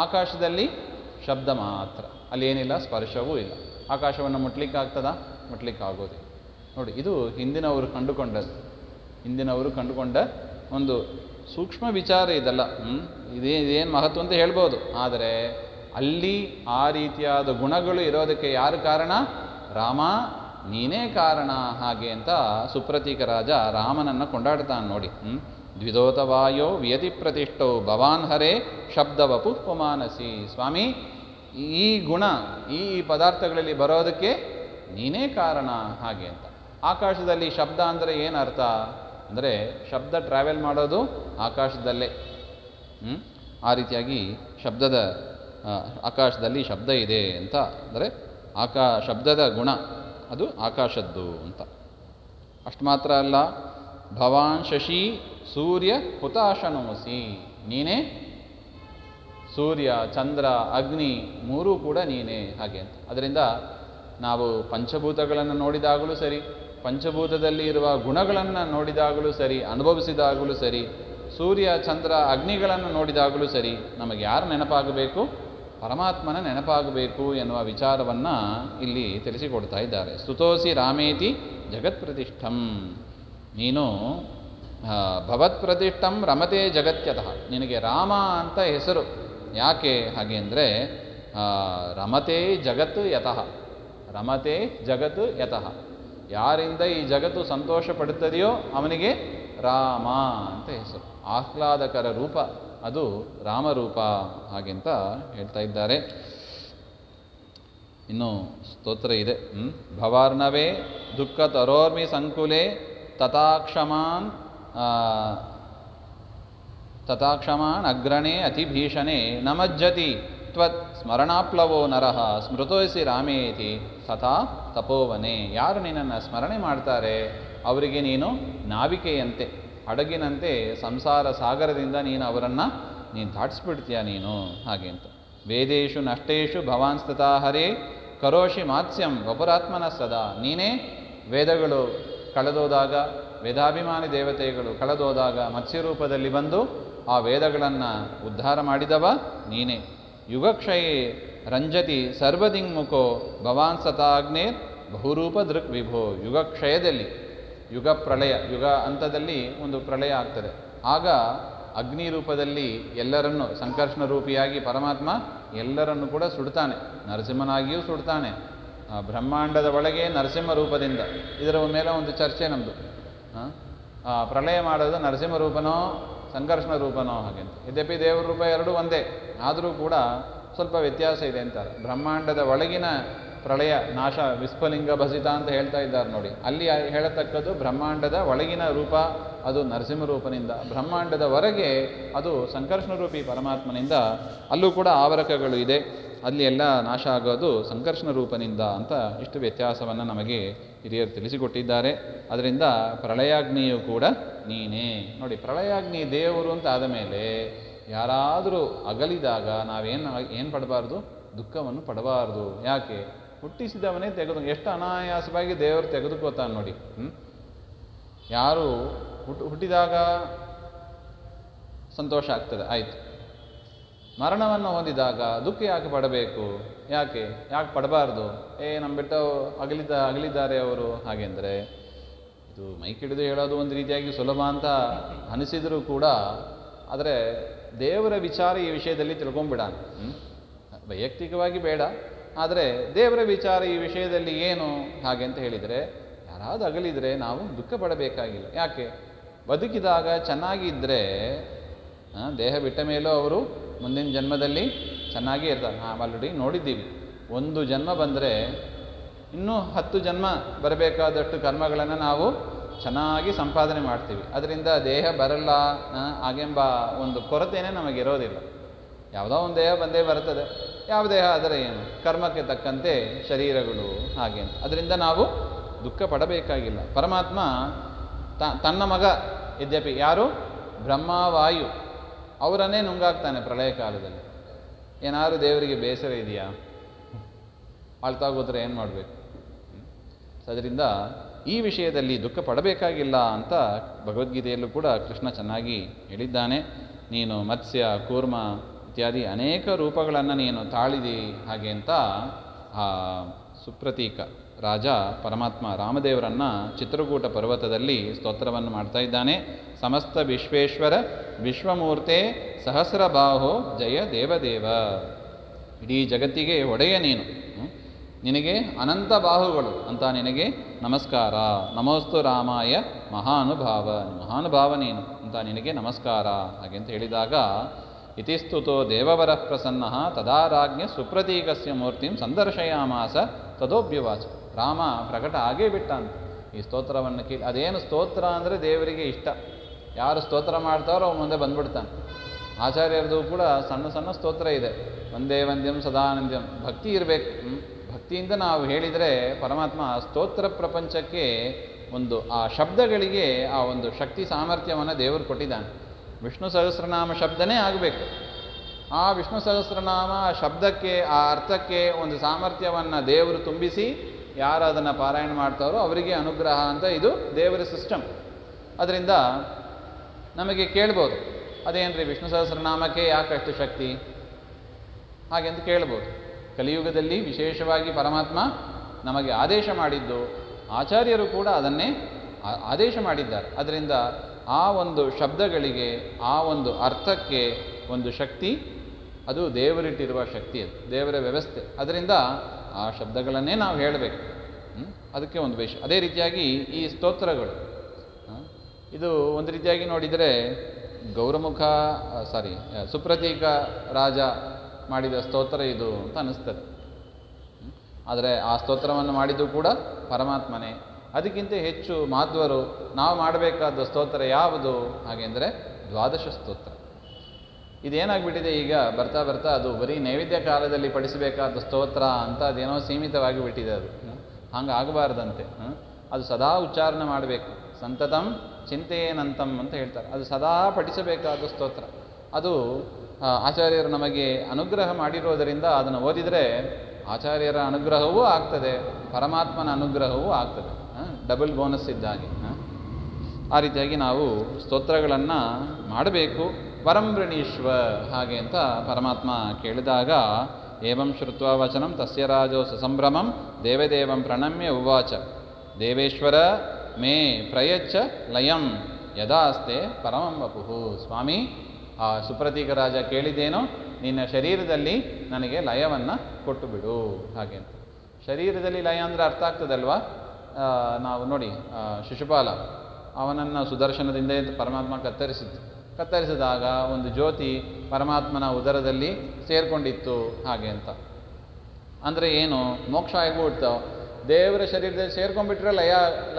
ಆಕಾಶದಲ್ಲಿ ಶಬ್ದ ಮಾತ್ರ, ಅಲ್ಲಿ ಏನಿಲ್ಲ, ಸ್ಪರ್ಶವೂ ಇಲ್ಲ. ಆಕಾಶವನ್ನು ಮುಟ್ಲಿಕ್ಕಾಗ್ತದಾ? ಮುಟ್ಲಿಕ್ಕಾಗೋದಿಲ್ಲ. ನೋಡಿ, ಇದು ಹಿಂದಿನವರು ಕಂಡುಕೊಂಡ ಒಂದು ಸೂಕ್ಷ್ಮ ವಿಚಾರ ಇದೆಲ್ಲ. ಇದೇನು ಮಹತ್ವ ಅಂತ ಹೇಳ್ಬೋದು. ಆದರೆ ಅಲ್ಲಿ ಆ ರೀತಿಯಾದ ಗುಣಗಳು ಇರೋದಕ್ಕೆ ಯಾರು ಕಾರಣ? ರಾಮ, ನೀನೇ ಕಾರಣ ಹಾಗೆ ಅಂತ ಸುಪ್ರತೀಕ ರಾಜ ರಾಮನನ್ನು ಕೊಂಡಾಡ್ತಾನೆ. ನೋಡಿ, ದ್ವಿಧೋತ ವಾಯೋ ವಿಯತಿ ಪ್ರತಿಷ್ಠೋ ಭವಾನ್ ಹರೇ ಶಬ್ದ ವಪುಃಪಮಾನಸಿ. ಸ್ವಾಮಿ, ಈ ಗುಣ ಈ ಪದಾರ್ಥಗಳಲ್ಲಿ ಬರೋದಕ್ಕೆ ನೀನೇ ಕಾರಣ ಹಾಗೆ ಅಂತ. ಆಕಾಶದಲ್ಲಿ ಶಬ್ದ ಅಂದರೆ ಏನು ಅರ್ಥ? ಅಂದರೆ ಶಬ್ದ ಟ್ರಾವೆಲ್ ಮಾಡೋದು ಆಕಾಶದಲ್ಲೇ. ಆ ರೀತಿಯಾಗಿ ಆಕಾಶದಲ್ಲಿ ಶಬ್ದ ಇದೆ ಅಂತ. ಅಂದರೆ ಶಬ್ದದ ಗುಣ ಅದು ಆಕಾಶದ್ದು ಅಂತ. ಅಷ್ಟು ಮಾತ್ರ ಅಲ್ಲ, ಭವಾನ್ ಶಶಿ ಸೂರ್ಯ ಹುತಾಶನೋಸಿ, ನೀನೇ ಸೂರ್ಯ, ಚಂದ್ರ, ಅಗ್ನಿ ಮೂರೂ ಕೂಡ ನೀನೇ ಹಾಗೆ ಅಂತ. ಅದರಿಂದ ನಾವು ಪಂಚಭೂತಗಳನ್ನು ನೋಡಿದಾಗಲೂ ಸರಿ, ಪಂಚಭೂತದಲ್ಲಿ ಇರುವ ಗುಣಗಳನ್ನು ನೋಡಿದಾಗಲೂ ಸರಿ, ಅನುಭವಿಸಿದಾಗಲೂ ಸರಿ, ಸೂರ್ಯ, ಚಂದ್ರ, ಅಗ್ನಿಗಳನ್ನು ನೋಡಿದಾಗಲೂ ಸರಿ, ನಮಗೆ ಯಾರು ನೆನಪಾಗಬೇಕು? ಪರಮಾತ್ಮನ ನೆನಪಾಗಬೇಕು ಎನ್ನುವ ವಿಚಾರವನ್ನು ಇಲ್ಲಿ ತಿಳಿಸಿಕೊಡ್ತಾ ಇದ್ದಾರೆ. ಸ್ತುತೋಸಿ ರಾಮೇತಿ ಜಗತ್ಪ್ರತಿಷ್ಠಂ, ನೀನು ಭವತ್ಪ್ರತಿಷ್ಠಂ ರಮತೆ ಜಗತ್ಯತಃ, ನಿನಗೆ ರಾಮ ಅಂತ ಹೆಸರು. ಯಾಕೆ ಹಾಗೆ ಅಂದರೆ ರಮತೆ ಜಗತ್ತು ಯತಃ, ರಮತೆ ಜಗತ್ತು ಯತಃ, ಯಾರಿಂದ ಈ ಜಗತ್ತು ಸಂತೋಷ ಪಡುತ್ತದೆಯೋ ಅವನಿಗೆ ರಾಮ ಅಂತ ಹೆಸರು. ಆಹ್ಲಾದಕರ ರೂಪ ಅದು ರಾಮರೂಪ ಹಾಗೆಂತ ಹೇಳ್ತಾ ಇದ್ದಾರೆ. ಇನ್ನು ಸ್ತೋತ್ರ ಇದೆ. ಭವಾರ್ಣವೇ ದುಃಖ ತರೋರ್ಮಿ ಸಂಕುಲೆ ತಥಾಕ್ಷಮಾನ್ ಅಗ್ರಣೆ ಅತಿಭೀಷಣೆ ನಮಜ್ಜತಿ ತ್ವತ್ ಸ್ಮರಣಾಪ್ಲವೋ ನರಃ ಸ್ಮೃತೋಸಿ ರಾಮೇತಿ ತಥಾ ತಪೋವನೆ. ಯಾರು ನಿನ್ನನ್ನು ಸ್ಮರಣೆ ಮಾಡ್ತಾರೆ ಅವರಿಗೆ ನೀನು ನಾವಿಕೆಯಂತೆ, ಹಡಗಿನಂತೆ ಸಂಸಾರ ಸಾಗರದಿಂದ ಅವರನ್ನು ದಾಟಿಸ್ಬಿಡ್ತೀಯ ನೀನು ಹಾಗೆ ಅಂತ. ವೇದೇಶು ನಷ್ಟೇಶು ಭವಾನ್ಸ್ತತಾ ಹರೇ ಕರೋಷಿ ಮಾತ್ಸ್ಯಂ ವಪುರಾತ್ಮನ ಸದಾ. ನೀನೇ ವೇದಗಳು ಕಳೆದೋದಾಗ, ವೇದಾಭಿಮಾನಿ ದೇವತೆಗಳು ಕಳೆದೋದಾಗ ಮತ್ಸ್ಯರೂಪದಲ್ಲಿ ಬಂದು ಆ ವೇದಗಳನ್ನು ಉದ್ಧಾರ ಮಾಡಿದವ ನೀನೇ. ಯುಗಕ್ಷಯೇ ರಂಜತಿ ಸರ್ವದಿಂಗ್ಮುಖೋ ಭವಾನ್ ಸತಾಗ್ನೇರ್ ಬಹುರೂಪ ದೃಕ್ ವಿಭೋ. ಯುಗಕ್ಷಯದಲ್ಲಿ, ಯುಗ ಪ್ರಳಯ, ಯುಗ ಹಂತದಲ್ಲಿ ಒಂದು ಪ್ರಳಯ ಆಗ್ತದೆ. ಆಗ ಅಗ್ನಿ ರೂಪದಲ್ಲಿ ಎಲ್ಲರನ್ನು, ಸಂಕರ್ಷಣ ರೂಪಿಯಾಗಿ ಪರಮಾತ್ಮ ಎಲ್ಲರನ್ನು ಕೂಡ ಸುಡ್ತಾನೆ, ನರಸಿಂಹನಾಗಿಯೂ ಸುಡ್ತಾನೆ. ಬ್ರಹ್ಮಾಂಡದ ಒಳಗೆ ನರಸಿಂಹ ರೂಪದಿಂದ. ಇದರ ಮೇಲೆ ಒಂದು ಚರ್ಚೆ ನಮ್ಮದು. ಪ್ರಳಯ ಮಾಡೋದು ನರಸಿಂಹ ರೂಪನೋ ಸಂಕರ್ಷಣ ರೂಪನೋ ಹಾಗೆಂತ. ಯದ್ಯಪಿ ದೇವರ ರೂಪ ಎರಡೂ ಒಂದೇ, ಆದರೂ ಕೂಡ ಸ್ವಲ್ಪ ವ್ಯತ್ಯಾಸ ಇದೆ ಅಂತಾರೆ. ಬ್ರಹ್ಮಾಂಡದ ಒಳಗಿನ ಪ್ರಳಯ ನಾಶ ವಿಸ್ಫಲಿಂಗ ಭಸಿತ ಅಂತ ಹೇಳ್ತಾ ಇದ್ದಾರೆ ನೋಡಿ. ಅಲ್ಲಿ ಹೇಳತಕ್ಕದ್ದು ಬ್ರಹ್ಮಾಂಡದ ಒಳಗಿನ ರೂಪ ಅದು ನರಸಿಂಹ ರೂಪನಿಂದ, ಬ್ರಹ್ಮಾಂಡದ ಹೊರಗೆ ಅದು ಸಂಕರ್ಷಣ ರೂಪಿ ಪರಮಾತ್ಮನಿಂದ. ಅಲ್ಲೂ ಕೂಡ ಆವರಕಗಳು ಇದೆ, ಅಲ್ಲಿ ಎಲ್ಲ ನಾಶ ಆಗೋದು ಸಂಕರ್ಷಣ ರೂಪನಿಂದ ಅಂತ ಇಷ್ಟು ವ್ಯತ್ಯಾಸವನ್ನು ನಮಗೆ ಹಿರಿಯರು ತಿಳಿಸಿಕೊಟ್ಟಿದ್ದಾರೆ. ಅದರಿಂದ ಪ್ರಳಯಾಗ್ನಿಯು ಕೂಡ ನೀನೇ ನೋಡಿ. ಪ್ರಳಯಾಗ್ನಿ ದೇವರು ಅಂತ ಆದ ಮೇಲೆ ಯಾರಾದರೂ ಅಗಲಿದಾಗ ನಾವೇನು ಪಡಬಾರ್ದು? ದುಃಖವನ್ನು ಪಡಬಾರ್ದು. ಯಾಕೆ? ಹುಟ್ಟಿಸಿದವನೇ ಎಷ್ಟು ಅನಾಯಾಸವಾಗಿ ದೇವರು ತೆಗೆದುಕೋತಾನೆ ನೋಡಿ. ಯಾರು ಹುಟ್ಟಿದಾಗ ಸಂತೋಷ ಆಗ್ತದೆ, ಆಯಿತು. ಮರಣವನ್ನು ಹೊಂದಿದಾಗ ದುಃಖ ಯಾಕೆ ಪಡಬೇಕು? ಯಾಕೆ ಪಡಬಾರ್ದು? ನಮ್ಮ ಬಿಟ್ಟು ಅಗಲಿದ್ದಾರೆ ಅವರು ಹಾಗೆಂದರೆ, ಇದು ಮೈಕಿಡಿದು ಹೇಳೋದು ಒಂದು ರೀತಿಯಾಗಿ ಸುಲಭ ಅಂತ ಅನಿಸಿದರೂ ಕೂಡ, ಆದರೆ ದೇವರ ವಿಚಾರ ಈ ವಿಷಯದಲ್ಲಿ ತಿಳ್ಕೊಂಬಿಡಾನ. ವೈಯಕ್ತಿಕವಾಗಿ ಬೇಡ, ಆದರೆ ದೇವರ ವಿಚಾರ ಈ ವಿಷಯದಲ್ಲಿ ಏನು ಹಾಗೆ ಅಂತ ಹೇಳಿದರೆ, ಯಾರಾದರೂ ಅಗಲಿದರೆ ನಾವು ದುಃಖ ಪಡಬೇಕಾಗಿಲ್ಲ. ಯಾಕೆ? ಬದುಕಿದಾಗ ಚೆನ್ನಾಗಿದ್ದರೆ ದೇಹ ಬಿಟ್ಟ ಮೇಲೂ ಅವರು ಮುಂದಿನ ಜನ್ಮದಲ್ಲಿ ಚೆನ್ನಾಗೇ ಇರ್ತಾರೆ. ಆಲ್ರೆಡಿ ನೋಡಿದ್ದೀವಿ, ಒಂದು ಜನ್ಮ ಬಂದರೆ ಇನ್ನೂ 10 ಜನ್ಮ ಬರಬೇಕಾದಷ್ಟು ಕರ್ಮಗಳನ್ನು ನಾವು ಚೆನ್ನಾಗಿ ಸಂಪಾದನೆ ಮಾಡ್ತೀವಿ. ಅದರಿಂದ ದೇಹ ಬರಲ್ಲ ಹಾಗೆಂಬ ಒಂದು ಕೊರತೆಯೇ ನಮಗಿರೋದಿಲ್ಲ. ಯಾವುದೋ ಒಂದು ದೇಹ ಬಂದೇ ಬರ್ತದೆ. ಯಾವ ದೇಹ ಆದರೆ ಏನು? ಕರ್ಮಕ್ಕೆ ತಕ್ಕಂತೆ ಶರೀರಗಳು ಹಾಗೆ ಅಂತ. ಅದರಿಂದ ನಾವು ದುಃಖ ಪಡಬೇಕಾಗಿಲ್ಲ. ಪರಮಾತ್ಮ ತನ್ನ ಮಗ ಯದ್ಯಪಿ ಯಾರು? ಬ್ರಹ್ಮವಾಯು ಅವರನ್ನೇ ನುಂಗಾಕ್ತಾನೆ ಪ್ರಳಯ ಕಾಲದಲ್ಲಿ. ಏನಾದರೂ ದೇವರಿಗೆ ಬೇಸರ ಇದೆಯಾ? ಆಳ್ತಾ ಕೂತ್ರೆ ಏನು ಮಾಡಬೇಕು? ಅದರಿಂದ ಈ ವಿಷಯದಲ್ಲಿ ದುಃಖ ಪಡಬೇಕಾಗಿಲ್ಲ ಅಂತ ಭಗವದ್ಗೀತೆಯಲ್ಲೂ ಕೂಡ ಕೃಷ್ಣ ಚೆನ್ನಾಗಿ ಹೇಳಿದ್ದಾನೆ. ನೀನು ಮತ್ಸ್ಯ, ಕೂರ್ಮ ಇತ್ಯಾದಿ ಅನೇಕ ರೂಪಗಳನ್ನು ನೀನು ತಾಳಿದಿ ಹಾಗೆ ಅಂತ ಆ ಸುಪ್ರತೀಕ ರಾಜ ಪರಮಾತ್ಮ ರಾಮದೇವರನ್ನು ಚಿತ್ರಕೂಟ ಪರ್ವತದಲ್ಲಿ ಸ್ತೋತ್ರವನ್ನು ಮಾಡ್ತಾ ಇದ್ದಾನೆ. ಸಮಸ್ತ ವಿಶ್ವೇಶ್ವರ ವಿಶ್ವಮೂರ್ತೆ ಸಹಸ್ರಬಾಹೋ ಜಯ ದೇವದೇವ. ಇಡೀ ಜಗತ್ತಿಗೆ ಒಡೆಯ ನೀನು, ನಿನಗೆ ಅನಂತ ಬಾಹುಗಳು ಅಂತ ನಿನಗೆ ನಮಸ್ಕಾರ. ನಮೋಸ್ತು ರಾಮಾಯ ಮಹಾನುಭಾವ ನೀನು ಅಂತ ನಿನಗೆ ನಮಸ್ಕಾರ ಹಾಗೆ ಅಂತ ಹೇಳಿದಾಗ, ಇತಿಸ್ತುತೋ ದೇವವರ ಪ್ರಸನ್ನ ತದಾರಾಜ್ಞ ಸುಪ್ರತೀಕಸ್ಯ ಮೂರ್ತಿಂ ಸಂದರ್ಶಯಾಮಾಸ ತದೋಭ್ಯವಾಚ. ರಾಮ ಪ್ರಕಟ ಆಗೇ ಬಿಟ್ಟ ಅಂತ ಈ ಸ್ತೋತ್ರವನ್ನು ಕೇಳಿ. ಅದೇನು ಸ್ತೋತ್ರ ಅಂದರೆ ದೇವರಿಗೆ ಇಷ್ಟ. ಯಾರು ಸ್ತೋತ್ರ ಮಾಡ್ತಾರೋ ಅವ್ರು ಮುಂದೆ ಬಂದ್ಬಿಡ್ತಾನೆ. ಆಚಾರ್ಯರದು ಕೂಡ ಸಣ್ಣ ಸಣ್ಣ ಸ್ತೋತ್ರ ಇದೆ. ವಂದೇ ವಂದ್ಯಂ ಸದಾನಂದ್ಯಂ. ಭಕ್ತಿ ಇರಬೇಕು. ಭಕ್ತಿಯಿಂದ ನಾವು ಹೇಳಿದರೆ ಪರಮಾತ್ಮ ಸ್ತೋತ್ರ ಪ್ರಪಂಚಕ್ಕೆ ಒಂದು ಆ ಶಬ್ದಗಳಿಗೆ ಆ ಒಂದು ಶಕ್ತಿ ಸಾಮರ್ಥ್ಯವನ್ನು ದೇವರು ಕೊಟ್ಟಿದ್ದಾನೆ. ವಿಷ್ಣು ಸಹಸ್ರನಾಮ ಶಬ್ದನೇ ಆಗಬೇಕು. ಆ ವಿಷ್ಣು ಸಹಸ್ರನಾಮ ಶಬ್ದಕ್ಕೆ, ಆ ಅರ್ಥಕ್ಕೆ ಒಂದು ಸಾಮರ್ಥ್ಯವನ್ನು ದೇವರು ತುಂಬಿಸಿ ಯಾರು ಅದನ್ನು ಪಾರಾಯಣ ಮಾಡ್ತಾರೋ ಅವರಿಗೆ ಅನುಗ್ರಹ ಅಂತ ಇದು ದೇವರ ಸಿಸ್ಟಮ್. ಅದರಿಂದ ನಮಗೆ ಕೇಳ್ಬೋದು, ಅದೇನ್ರಿ ವಿಷ್ಣು ಸಹಸ್ರನಾಮಕ್ಕೆ ಯಾಕಷ್ಟು ಶಕ್ತಿ ಹಾಗೆ ಅಂತ ಕೇಳ್ಬೋದು. ಕಲಿಯುಗದಲ್ಲಿ ವಿಶೇಷವಾಗಿ ಪರಮಾತ್ಮ ನಮಗೆ ಆದೇಶ ಮಾಡಿದ್ದು, ಆಚಾರ್ಯರು ಕೂಡ ಅದನ್ನೇ ಆದೇಶ ಮಾಡಿದ್ದಾರೆ. ಅದರಿಂದ ಆ ಒಂದು ಶಬ್ದಗಳಿಗೆ, ಆ ಒಂದು ಅರ್ಥಕ್ಕೆ ಒಂದು ಶಕ್ತಿ, ಅದು ದೇವರಿಟ್ಟಿರುವ ಶಕ್ತಿ, ಅದು ದೇವರ ವ್ಯವಸ್ಥೆ. ಅದರಿಂದ ಆ ಶಬ್ದಗಳನ್ನೇ ನಾವು ಹೇಳಬೇಕು. ಅದಕ್ಕೆ ಒಂದು ವಿಷಯ. ಅದೇ ರೀತಿಯಾಗಿ ಈ ಸ್ತೋತ್ರಗಳು, ಇದು ಒಂದು ರೀತಿಯಾಗಿ ನೋಡಿದರೆ ಗೌರಮುಖ ಸುಪ್ರತೀಕ ರಾಜ ಮಾಡಿದ ಸ್ತೋತ್ರ ಇದು ಅಂತ ಅನ್ನಿಸ್ತದೆ. ಆದರೆ ಆ ಸ್ತೋತ್ರವನ್ನು ಮಾಡಿದ್ದು ಕೂಡ ಪರಮಾತ್ಮನೇ. ಅದಕ್ಕಿಂತ ಹೆಚ್ಚು ಮಾಧ್ವರು ನಾವು ಮಾಡಬೇಕಾದ ಸ್ತೋತ್ರ ಯಾವುದು ಹಾಗೆಂದರೆ ದ್ವಾದಶ ಸ್ತೋತ್ರ. ಇದೇನಾಗ್ಬಿಟ್ಟಿದೆ ಈಗ ಬರ್ತಾ ಬರ್ತಾ, ಅದು ಬರೀ ನೈವೇದ್ಯ ಕಾಲದಲ್ಲಿ ಪಡಿಸಬೇಕಾದ ಸ್ತೋತ್ರ ಅಂತ ಅದೇನೋ ಸೀಮಿತವಾಗಿ ಬಿಟ್ಟಿದೆ. ಅದು ಹಂಗೆ ಆಗಬಾರ್ದಂತೆ. ಅದು ಸದಾ ಉಚ್ಚಾರಣೆ ಮಾಡಬೇಕು. ಸಂತತಂ ಚಿಂತೆಯೇನಂತಂ ಅಂತ ಹೇಳ್ತಾರೆ. ಅದು ಸದಾ ಪಠಿಸಬೇಕಾದ ಸ್ತೋತ್ರ. ಅದು ಆಚಾರ್ಯರು ನಮಗೆ ಅನುಗ್ರಹ ಮಾಡಿರೋದರಿಂದ ಅದನ್ನು ಓದಿದರೆ ಆಚಾರ್ಯರ ಅನುಗ್ರಹವೂ ಆಗ್ತದೆ, ಪರಮಾತ್ಮನ ಅನುಗ್ರಹವೂ ಆಗ್ತದೆ. ಡಬಲ್ ಬೋನಸ್ ಇದ್ದಾಗೆ. ಆ ರೀತಿಯಾಗಿ ನಾವು ಸ್ತೋತ್ರಗಳನ್ನು ಮಾಡಬೇಕು. ವರಂವೃಣೀಶ್ವ ಹಾಗೆ ಅಂತ ಪರಮಾತ್ಮ ಕೇಳಿದಾಗ, ಏವಂ ಶ್ರುತ್ವ ವಚನಂ ತಸ್ಯ ರಾಜೋ ಸಸಂಭ್ರಮಂ ದೇವದೇವಂ ಪ್ರಣಮ್ಯ ಉವಾಚ ದೇವೇಶ್ವರ ಮೇ ಪ್ರಯಚ್ಛ ಲಯಂ ಯದಾಸ್ತೆ ಪರಮಂ ವಪುಃ. ಸ್ವಾಮಿ, ಆ ಸುಪ್ರತೀಕ ರಾಜ ಕೇಳಿದ್ದೇನೋ, ನಿನ್ನ ಶರೀರದಲ್ಲಿ ನನಗೆ ಲಯವನ್ನು ಕೊಟ್ಟು ಬಿಡು ಹಾಗೆ ಅಂತ. ಶರೀರದಲ್ಲಿ ಲಯ ಅಂದರೆ ಅರ್ಥ ಆಗ್ತದಲ್ವಾ? ನಾವು ನೋಡಿ, ಶಿಶುಪಾಲ ಅವನನ್ನು ಸುದರ್ಶನದಿಂದ ಪರಮಾತ್ಮ ಕತ್ತರಿಸಿದಾಗ ಒಂದು ಜ್ಯೋತಿ ಪರಮಾತ್ಮನ ಉದರದಲ್ಲಿ ಸೇರಿಕೊಂಡಿತ್ತು ಹಾಗೆ ಅಂತ. ಅಂದರೆ ಏನು? ಮೋಕ್ಷ ಆಗಿಬಿಡ್ತಾವ. ದೇವರ ಶರೀರದಲ್ಲಿ ಸೇರ್ಕೊಂಡ್ಬಿಟ್ರೆ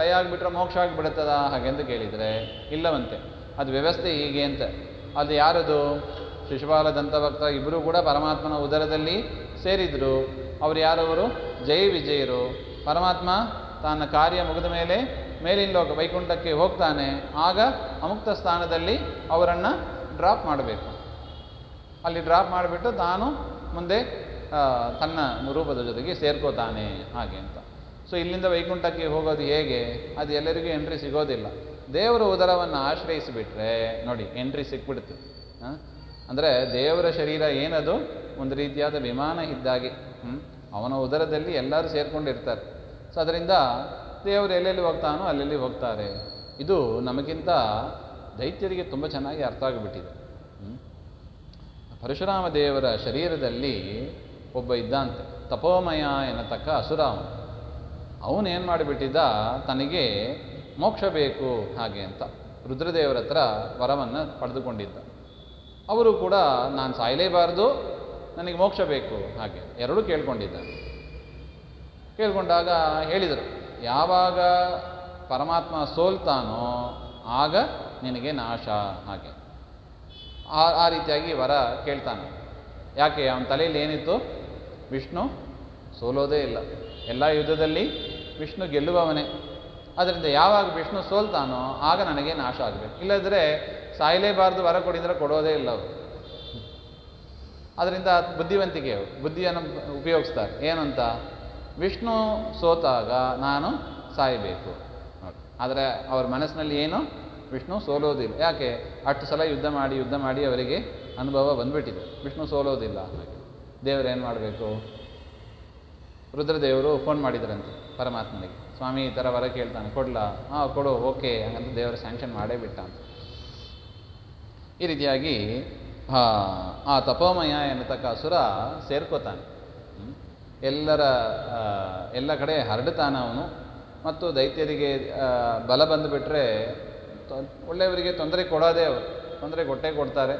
ಲಯ ಆಗಿಬಿಟ್ರೆ ಮೋಕ್ಷ ಆಗಿಬಿಡುತ್ತದ ಹಾಗೆ ಅಂತ ಕೇಳಿದರೆ ಇಲ್ಲವಂತೆ. ಅದು ವ್ಯವಸ್ಥೆ ಹೀಗೆ ಅಂತ. ಅದು ಯಾರದು? ಶಿಶುಪಾಲ ದಂತಭಕ್ತ ಇಬ್ಬರೂ ಕೂಡ ಪರಮಾತ್ಮನ ಉದರದಲ್ಲಿ ಸೇರಿದರು. ಅವರು ಯಾರವರು? ಜಯ ವಿಜಯರು. ಪರಮಾತ್ಮ ತನ್ನ ಕಾರ್ಯ ಮುಗಿದ ಮೇಲೆ ಮೇಲಿನ ಲೋಕ ವೈಕುಂಠಕ್ಕೆ ಹೋಗ್ತಾನೆ. ಆಗ ಅಮುಕ್ತ ಸ್ಥಾನದಲ್ಲಿ ಅವರನ್ನು ಡ್ರಾಪ್ ಮಾಡಬೇಕು. ಅಲ್ಲಿ ಡ್ರಾಪ್ ಮಾಡಿಬಿಟ್ಟು ತಾನು ಮುಂದೆ ತನ್ನ ರೂಪದ ಜೊತೆಗೆ ಸೇರ್ಕೋತಾನೆ ಹಾಗೆ ಅಂತ. ಸೊ ಇಲ್ಲಿಂದ ವೈಕುಂಠಕ್ಕೆ ಹೋಗೋದು ಹೇಗೆ? ಅದು ಎಲ್ಲರಿಗೂ ಎಂಟ್ರಿ ಸಿಗೋದಿಲ್ಲ. ದೇವರ ಉದರವನ್ನು ಆಶ್ರಯಿಸಿಬಿಟ್ರೆ ನೋಡಿ ಎಂಟ್ರಿ ಸಿಕ್ಬಿಡುತ್ತೆ. ಅಂದರೆ ದೇವರ ಶರೀರ ಏನದು? ಒಂದು ರೀತಿಯಾದ ವಿಮಾನ ಇದ್ದಾಗೆ. ಅವನ ಉದರದಲ್ಲಿ ಎಲ್ಲರೂ ಸೇರ್ಕೊಂಡಿರ್ತಾರೆ. ಸೊ ಅದರಿಂದ ದೇವರು ಎಲ್ಲೆಲ್ಲಿ ಹೋಗ್ತಾನೋ ಅಲ್ಲೆಲ್ಲಿ ಹೋಗ್ತಾರೆ. ಇದು ನಮಗಿಂತ ದೈತ್ಯರಿಗೆ ತುಂಬ ಚೆನ್ನಾಗಿ ಅರ್ಥ ಆಗಿಬಿಟ್ಟಿದೆ. ಪರಶುರಾಮ ದೇವರ ಶರೀರದಲ್ಲಿ ಒಬ್ಬ ಇದ್ದಂತೆ, ತಪೋಮಯ ಎನ್ನತಕ್ಕ ಅಸುರ. ಅವನೇನು ಮಾಡಿಬಿಟ್ಟಿದ್ದ, ತನಗೆ ಮೋಕ್ಷ ಬೇಕು ಹಾಗೆ ಅಂತ ರುದ್ರದೇವರ ಹತ್ರ ವರವನ್ನು ಪಡೆದುಕೊಂಡಿದ್ದ. ಅವರು ಕೂಡ ನಾನು ಸಾಯಲೇಬಾರ್ದು, ನನಗೆ ಮೋಕ್ಷ ಬೇಕು ಹಾಗೆ ಎರಡೂ ಕೇಳ್ಕೊಂಡಿದ್ದಾನೆ. ಕೇಳ್ಕೊಂಡಾಗ ಹೇಳಿದರು, ಯಾವಾಗ ಪರಮಾತ್ಮ ಸೋಲ್ತಾನೋ ಆಗ ನಿನಗೆ ನಾಶ ಹಾಗೆ. ಆ ರೀತಿಯಾಗಿ ವರ ಕೇಳ್ತಾನೆ. ಯಾಕೆ? ಅವನ ತಲೆಯಲ್ಲಿ ಏನಿತ್ತು? ವಿಷ್ಣು ಸೋಲೋದೇ ಇಲ್ಲ, ಎಲ್ಲ ಯುದ್ಧದಲ್ಲಿ ವಿಷ್ಣು ಗೆಲ್ಲುವವನೇ. ಅದರಿಂದ ಯಾವಾಗ ವಿಷ್ಣು ಸೋಲ್ತಾನೋ ಆಗ ನನಗೆ ನಾಶ ಆಗಬೇಕು, ಇಲ್ಲದ್ರೆ ಸಾಯಲೇಬಾರ್ದು ವರ ಕೊಡಿದ್ರೆ ಕೊಡೋದೇ ಇಲ್ಲ ಅವರು. ಅದರಿಂದ ಬುದ್ಧಿವಂತಿಕೆ, ಬುದ್ಧಿಯನ್ನು ಉಪಯೋಗಿಸ್ತಾರೆ. ಏನಂತ? ವಿಷ್ಣು ಸೋತಾಗ ನಾನು ಸಾಯಬೇಕು ನೋಡಿ. ಆದರೆ ಅವ್ರ ಮನಸ್ಸಿನಲ್ಲಿ ಏನು? ವಿಷ್ಣು ಸೋಲೋದಿಲ್ಲ. ಯಾಕೆ? ಅಷ್ಟು ಸಲ ಯುದ್ಧ ಮಾಡಿ ಅವರಿಗೆ ಅನುಭವ ಬಂದುಬಿಟ್ಟಿದೆ. ವಿಷ್ಣು ಸೋಲೋದಿಲ್ಲ. ಹಾಗೆ ದೇವರೇನು ಮಾಡಬೇಕು? ರುದ್ರದೇವರು ಫೋನ್ ಮಾಡಿದ್ರಂತೆ ಪರಮಾತ್ಮನಿಗೆ, ಸ್ವಾಮಿ ಈ ಥರ ವರ ಕೇಳ್ತಾನೆ, ಕೊಡ್ಲಾ? ಕೊಡು, ಓಕೆ ಹಂಗಂತ ದೇವರು ಸ್ಯಾಂಕ್ಷನ್ ಮಾಡೇ ಬಿಟ್ಟ ಅಂತ. ಈ ರೀತಿಯಾಗಿ ಆ ತಪೋಮಯ ಎನ್ನತಕ್ಕ ಅಸುರ ಸೇರ್ಕೋತಾನೆ. ಎಲ್ಲ ಕಡೆ ಹರಡುತ್ತಾನೆ ಅವನು. ಮತ್ತು ದೈತ್ಯರಿಗೆ ಬಲ ಬಂದುಬಿಟ್ರೆ ಒಳ್ಳೆಯವರಿಗೆ ತೊಂದರೆ ಕೊಡೋದೇ ಅವರು, ತೊಂದರೆ ಕೊಟ್ಟೇ ಕೊಡ್ತಾರೆ.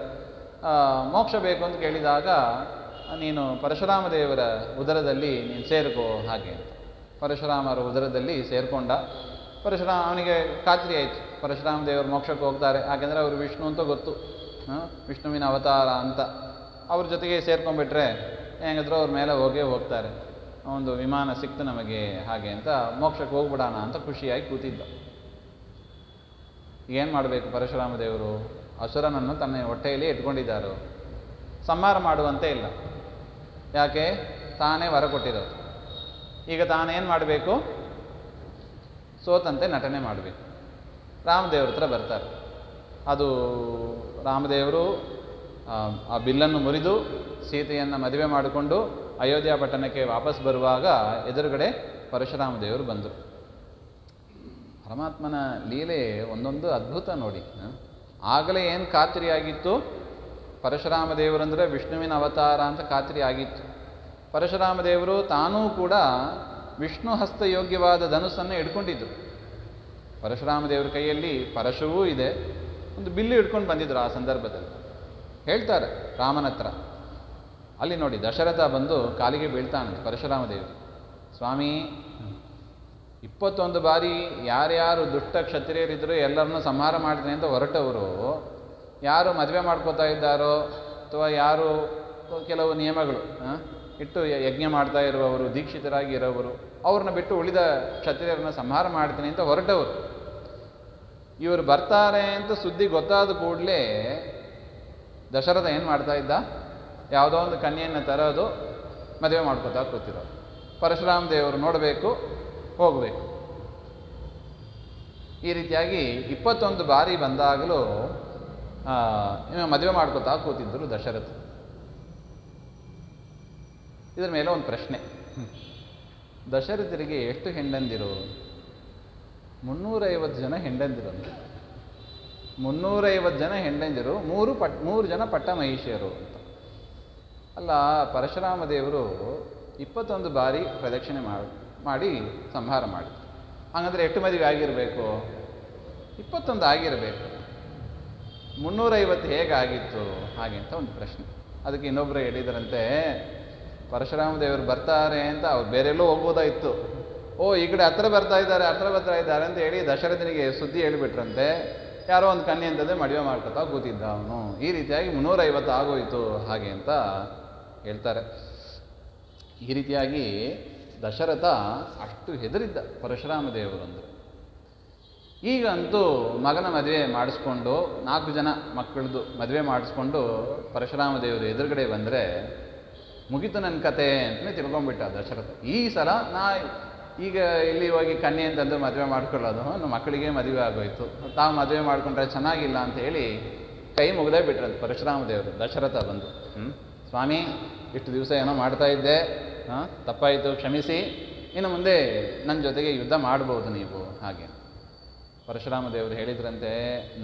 ಮೋಕ್ಷ ಬೇಕು ಅಂತ ಕೇಳಿದಾಗ ನೀನು ಪರಶುರಾಮ ದೇವರ ಉದರದಲ್ಲಿ ನೀನು ಸೇರ್ಕೋ ಹಾಗೆ ಅಂತ. ಪರಶುರಾಮರ ಉದರದಲ್ಲಿ ಸೇರಿಕೊಂಡ. ಅವನಿಗೆ ಖಾತ್ರಿ ಆಯಿತು, ಪರಶುರಾಮ ದೇವರು ಮೋಕ್ಷಕ್ಕೆ ಹೋಗ್ತಾರೆ. ಯಾಕೆಂದರೆ ಅವರು ವಿಷ್ಣು ಅಂತ ಗೊತ್ತು, ವಿಷ್ಣುವಿನ ಅವತಾರ ಅಂತ. ಅವ್ರ ಜೊತೆಗೆ ಸೇರ್ಕೊಂಡ್ಬಿಟ್ರೆ ಹೆಂಗಿದ್ರು ಅವ್ರ ಮೇಲೆ ಹೋಗ್ತಾರೆ. ಒಂದು ವಿಮಾನ ಸಿಕ್ತು ನಮಗೆ ಹಾಗೆ ಅಂತ ಮೋಕ್ಷಕ್ಕೆ ಹೋಗ್ಬಿಡೋಣ ಅಂತ ಖುಷಿಯಾಗಿ ಕೂತಿದ್ದ. ಏನು ಮಾಡಬೇಕು? ಪರಶುರಾಮ ದೇವರು ಅಸುರನನ್ನು ತನ್ನ ಹೊಟ್ಟೆಯಲ್ಲಿ ಇಟ್ಕೊಂಡಿದ್ದಾರೆ. ಸಂಹಾರ ಮಾಡುವಂತೆ ಇಲ್ಲ. ಯಾಕೆ? ತಾನೇ ವರ ಕೊಟ್ಟಿರೋದು. ಈಗ ತಾನೇನು ಮಾಡಬೇಕು? ಸೋತಂತೆ ನಟನೆ ಮಾಡಬೇಕು. ರಾಮದೇವ್ರ ಹತ್ರ ಬರ್ತಾರೆ. ಅದು ರಾಮದೇವರು ಆ ಬಿಲ್ಲನ್ನು ಮುರಿದು ಸೀತೆಯನ್ನು ಮದುವೆ ಮಾಡಿಕೊಂಡು ಅಯೋಧ್ಯ ಪಟ್ಟಣಕ್ಕೆ ವಾಪಸ್ ಬರುವಾಗ ಎದುರುಗಡೆ ಪರಶುರಾಮ ದೇವರು ಬಂದರು. ಪರಮಾತ್ಮನ ಲೀಲೆ ಒಂದೊಂದು ಅದ್ಭುತ ನೋಡಿ. ಆಗಲೇ ಏನು ಖಾತ್ರಿಯಾಗಿತ್ತು? ಪರಶುರಾಮ ದೇವರಂದರೆ ವಿಷ್ಣುವಿನ ಅವತಾರ ಅಂತ ಖಾತ್ರಿ ಆಗಿತ್ತು. ಪರಶುರಾಮ ದೇವರು ತಾನೂ ಕೂಡ ವಿಷ್ಣು ಹಸ್ತ ಯೋಗ್ಯವಾದ ಧನುಸ್ಸನ್ನು ಹಿಡ್ಕೊಂಡಿದ್ದರು. ಪರಶುರಾಮ ದೇವರ ಕೈಯಲ್ಲಿ ಪರಶುವೂ ಇದೆ, ಒಂದು ಬಿಲ್ಲು ಹಿಡ್ಕೊಂಡು ಬಂದಿದ್ದರು. ಆ ಸಂದರ್ಭದಲ್ಲಿ ಹೇಳ್ತಾರೆ ರಾಮನ ಹತ್ರ. ಅಲ್ಲಿ ನೋಡಿ ದಶರಥ ಬಂದು ಕಾಲಿಗೆ ಬೀಳ್ತಾನೆ ಪರಶುರಾಮ ದೇವರು. ಸ್ವಾಮಿ, 21 ಬಾರಿ ಯಾರ್ಯಾರು ದುಷ್ಟ ಕ್ಷತ್ರಿಯರಿದ್ದರೂ ಎಲ್ಲರನ್ನೂ ಸಂಹಾರ ಮಾಡ್ತೀನಿ ಅಂತ ಹೊರಟವರು, ಯಾರು ಮದುವೆ ಮಾಡ್ಕೋತಾ ಇದ್ದಾರೋ ಅಥವಾ ಯಾರು ಕೆಲವು ನಿಯಮಗಳು ಇಟ್ಟು ಯಜ್ಞ ಮಾಡ್ತಾ ಇರುವವರು, ದೀಕ್ಷಿತರಾಗಿ ಇರೋವರು, ಅವ್ರನ್ನ ಬಿಟ್ಟು ಉಳಿದ ಕ್ಷತ್ರಿಯರನ್ನ ಸಂಹಾರ ಮಾಡ್ತೀನಿ ಅಂತ ಹೊರಟವರು, ಇವರು ಬರ್ತಾರೆ ಅಂತ ಸುದ್ದಿ ಗೊತ್ತಾದ ಕೂಡಲೇ ದಶರಥ ಏನು ಮಾಡ್ತಾ ಇದ್ದ? ಯಾವುದೋ ಒಂದು ಕನ್ಯೆಯನ್ನು ತರೋದು, ಮದುವೆ ಮಾಡ್ಕೋತಾ ಕೂತಿರೋದು. ಪರಶುರಾಮ ದೇವರು ನೋಡಬೇಕು, ಹೋಗಬೇಕು. ಈ ರೀತಿಯಾಗಿ 21 ಬಾರಿ ಬಂದಾಗಲೂ ಮದುವೆ ಮಾಡ್ಕೋತಾ ಕೂತಿದ್ದರು ದಶರಥ. ಇದರ ಮೇಲೆ ಒಂದು ಪ್ರಶ್ನೆ. ದಶರಥರಿಗೆ ಎಷ್ಟು ಹೆಂಡಂದಿರು? 350 ಜನ ಹೆಂಡಂದಿರು. 350 ಜನ ಹೆಂಡಂದಿರು, 3 ಜನ ಪಟ್ಟ ಮಹಿಷಿಯರು ಅಂತ. ಅಲ್ಲ, ಪರಶುರಾಮ ದೇವರು 21 ಬಾರಿ ಪ್ರದಕ್ಷಿಣೆ ಮಾಡಿ ಸಂಹಾರ ಮಾಡಿದ್ರು. ಹಾಗಂದ್ರೆ ಎಷ್ಟು ಮದುವೆ ಆಗಿರಬೇಕು? 21 ಆಗಿರಬೇಕು. 350 ಹೇಗಾಗಿತ್ತು? ಹಾಗೆ ಅಂತ ಒಂದು ಪ್ರಶ್ನೆ. ಅದಕ್ಕೆ ಇನ್ನೊಬ್ಬರು ಹೇಳಿದರಂತೆ, ಪರಶುರಾಮ ದೇವರು ಬರ್ತಾರೆ ಅಂತ ಅವ್ರು ಬೇರೆಲ್ಲೋ ಹೋಗ್ಬೋದಾಯಿತು. ಈ ಕಡೆ ಹತ್ರ ಬರ್ತಾ ಇದ್ದಾರೆ ಅಂತ ಹೇಳಿ ದಶರಥನಿಗೆ ಸುದ್ದಿ ಹೇಳಿಬಿಟ್ರಂತೆ. ಯಾರೋ ಒಂದು ಕನ್ಯೆ ಅಂತಂದರೆ ಮದುವೆ ಮಾಡ್ಕೊತಾ ಕೂತಿದ್ದ ಅವನು. ಈ ರೀತಿಯಾಗಿ 350 ಆಗೋಯಿತು ಹಾಗೆ ಅಂತ ಹೇಳ್ತಾರೆ. ಈ ರೀತಿಯಾಗಿ ದಶರಥ ಅಷ್ಟು ಹೆದರಿದ್ದ ಪರಶುರಾಮ ದೇವರು ಅಂದರೆ. ಈಗಂತೂ ಮಗನ ಮದುವೆ ಮಾಡಿಸ್ಕೊಂಡು 4 ಜನ ಮಕ್ಕಳದು ಮದುವೆ ಮಾಡಿಸ್ಕೊಂಡು ಪರಶುರಾಮ ದೇವರು ಎದುರುಗಡೆ ಬಂದರೆ ಮುಗಿತು ನನ್ನ ಕತೆ ಅಂತಲೇ ತಿಳ್ಕೊಂಡ್ಬಿಟ್ಟ ದಶರಥ. ಈ ಸಲ ಈಗ ಇಲ್ಲಿ ಹೋಗಿ ಕನ್ಯೆ ಅಂತಂದು ಮದುವೆ ಮಾಡ್ಕೊಳ್ಳೋದು, ನಮ್ಮ ಮಕ್ಕಳಿಗೆ ಮದುವೆ ಆಗೋಯ್ತು, ತಾವು ಮದುವೆ ಮಾಡ್ಕೊಂಡ್ರೆ ಚೆನ್ನಾಗಿಲ್ಲ ಅಂತ ಹೇಳಿ ಕೈ ಮುಗ್ದೇ ಬಿಟ್ರಂತ ಪರಶುರಾಮ ದೇವರು. ದಶರಥ ಬಂದು, ಸ್ವಾಮಿ, ಇಷ್ಟು ದಿವಸ ಏನೋ ಮಾಡ್ತಾ ಇದ್ದೆ, ತಪ್ಪಾಯಿತು, ಕ್ಷಮಿಸಿ, ಇನ್ನು ಮುಂದೆ ನನ್ನ ಜೊತೆಗೆ ಯುದ್ಧ ಮಾಡ್ಬೋದು ನೀವು. ಹಾಗೆ ಪರಶುರಾಮ ದೇವರು ಹೇಳಿದ್ರಂತೆ,